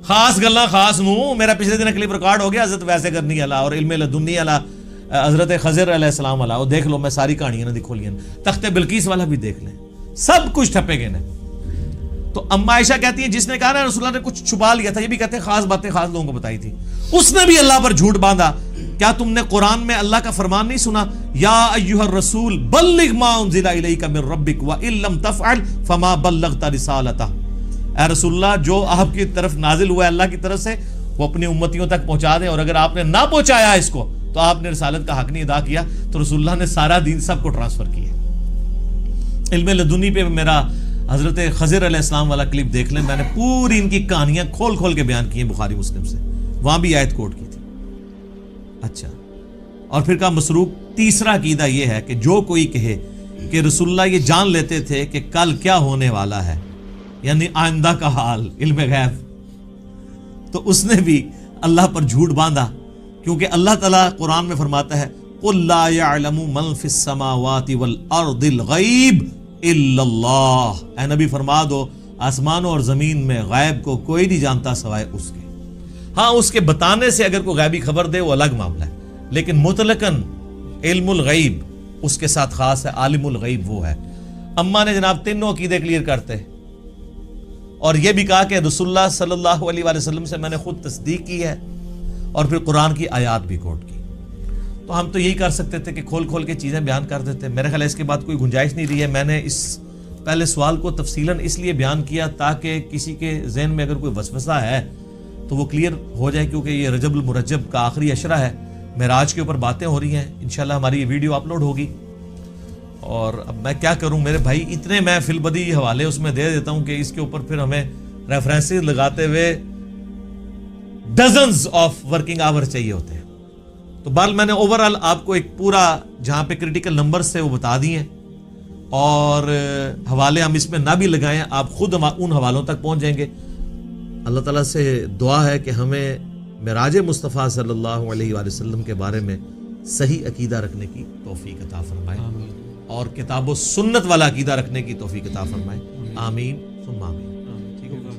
خاص گلاں خاص نوں میرا پچھلے دن کلپ ریکارڈ ہو گیا حضرت ویسے کرنی والا اور علم لدنی والا حضرت خضر علیہ السلام والا، وہ دیکھ لو، میں ساری کہانیاں نے کھولی ہیں، تخت بلقیس والا بھی دیکھ لیں، سب کچھ ٹھپے گئے نے۔ تو اما عائشہ کہتی ہیں جس نے کہا نا رسول اللہ نے کچھ چھپا لیا تھا، یہ بھی کہتے ہیں خاص باتیں خاص لوگوں کو بتائی تھی، اس نے بھی اللہ پر جھوٹ باندھا۔ کیا تم نے قرآن میں اللہ کا فرمان نہیں سنا، یا ایھا الرسول بلغ ما انزل الیک من ربک وان لم تفعل فما بلغت رسالتہ، اے رسول اللہ جو آپ کی طرف نازل ہوا ہے اللہ کی طرف سے وہ اپنی امتیوں تک پہنچا دیں، اور اگر آپ نے نہ پہنچایا اس کو تو آپ نے رسالت کا حق نہیں ادا کیا۔ تو رسول اللہ نے سارا دین سب کو ٹرانسفر کیا۔ علم لدنی پہ میرا حضرت خضر علیہ السلام والا کلپ دیکھ لیں، میں نے پوری ان کی کہانیاں کھول کھول کے بیان کی ہیں بخاری مسلم سے، وہاں بھی آیت کوٹ کی تھی۔ اچھا، اور پھر کا مسروق تیسرا عقیدہ یہ ہے کہ جو کوئی کہے کہ رسول اللہ یہ جان لیتے تھے کہ کل کیا ہونے والا ہے، یعنی آئندہ کا حال، علم غیب، تو اس نے بھی اللہ پر جھوٹ باندھا، کیونکہ اللہ تعالیٰ قرآن میں فرماتا ہے قُلْ لَا يَعْلَمُ مَنْ فِي السَّمَاوَاتِ وَالْأَرْضِ الْغَيْبِ إِلَّا اللَّهُ، اے نبی فرما دو آسمانوں اور زمین میں غیب کو کوئی نہیں جانتا سوائے اس کے۔ ہاں اس کے بتانے سے اگر کوئی غیبی خبر دے وہ الگ معاملہ ہے، لیکن مطلقاً علم الغیب اس کے ساتھ خاص ہے، عالم الغیب وہ ہے۔ اماں نے جناب تینوں عقیدے کلیئر کرتے اور یہ بھی کہا کہ رسول اللہ صلی اللہ علیہ وآلہ وسلم سے میں نے خود تصدیق کی ہے، اور پھر قرآن کی آیات بھی کوٹ کی۔ تو ہم تو یہی کر سکتے تھے کہ کھول کھول کے چیزیں بیان کر دیتے، میرے خیال ہے اس کے بعد کوئی گنجائش نہیں رہی ہے۔ میں نے اس پہلے سوال کو تفصیلاً اس لیے بیان کیا تاکہ کسی کے ذہن میں اگر کوئی وسوسہ ہے تو وہ کلیئر ہو جائے، کیونکہ یہ رجب المرجب کا آخری عشرہ ہے، معراج کے اوپر باتیں ہو رہی ہیں، انشاءاللہ ہماری یہ ویڈیو اپلوڈ ہوگی۔ اور اب میں کیا کروں میرے بھائی، اتنے میں فی البدی حوالے اس میں دے دیتا ہوں کہ اس کے اوپر پھر ہمیں ریفرنسز لگاتے ہوئے ڈزنز آف ورکنگ آور چاہیے ہوتے ہیں۔ تو بہرحال میں نے اوورآل آپ کو ایک پورا جہاں پہ کریٹیکل نمبرز سے وہ بتا دیے ہیں، اور حوالے ہم اس میں نہ بھی لگائیں، آپ خود ان حوالوں تک پہنچ جائیں گے۔ اللہ تعالیٰ سے دعا ہے کہ ہمیں معراج مصطفیٰ صلی اللہ علیہ وآلہ وسلم کے بارے میں صحیح عقیدہ رکھنے کی توفیق عطا فرمائے، اور کتاب و سنت والا عقیدہ رکھنے کی توفیق عطا فرمائے، آمین ثم آمین۔ ٹھیک ہوگا۔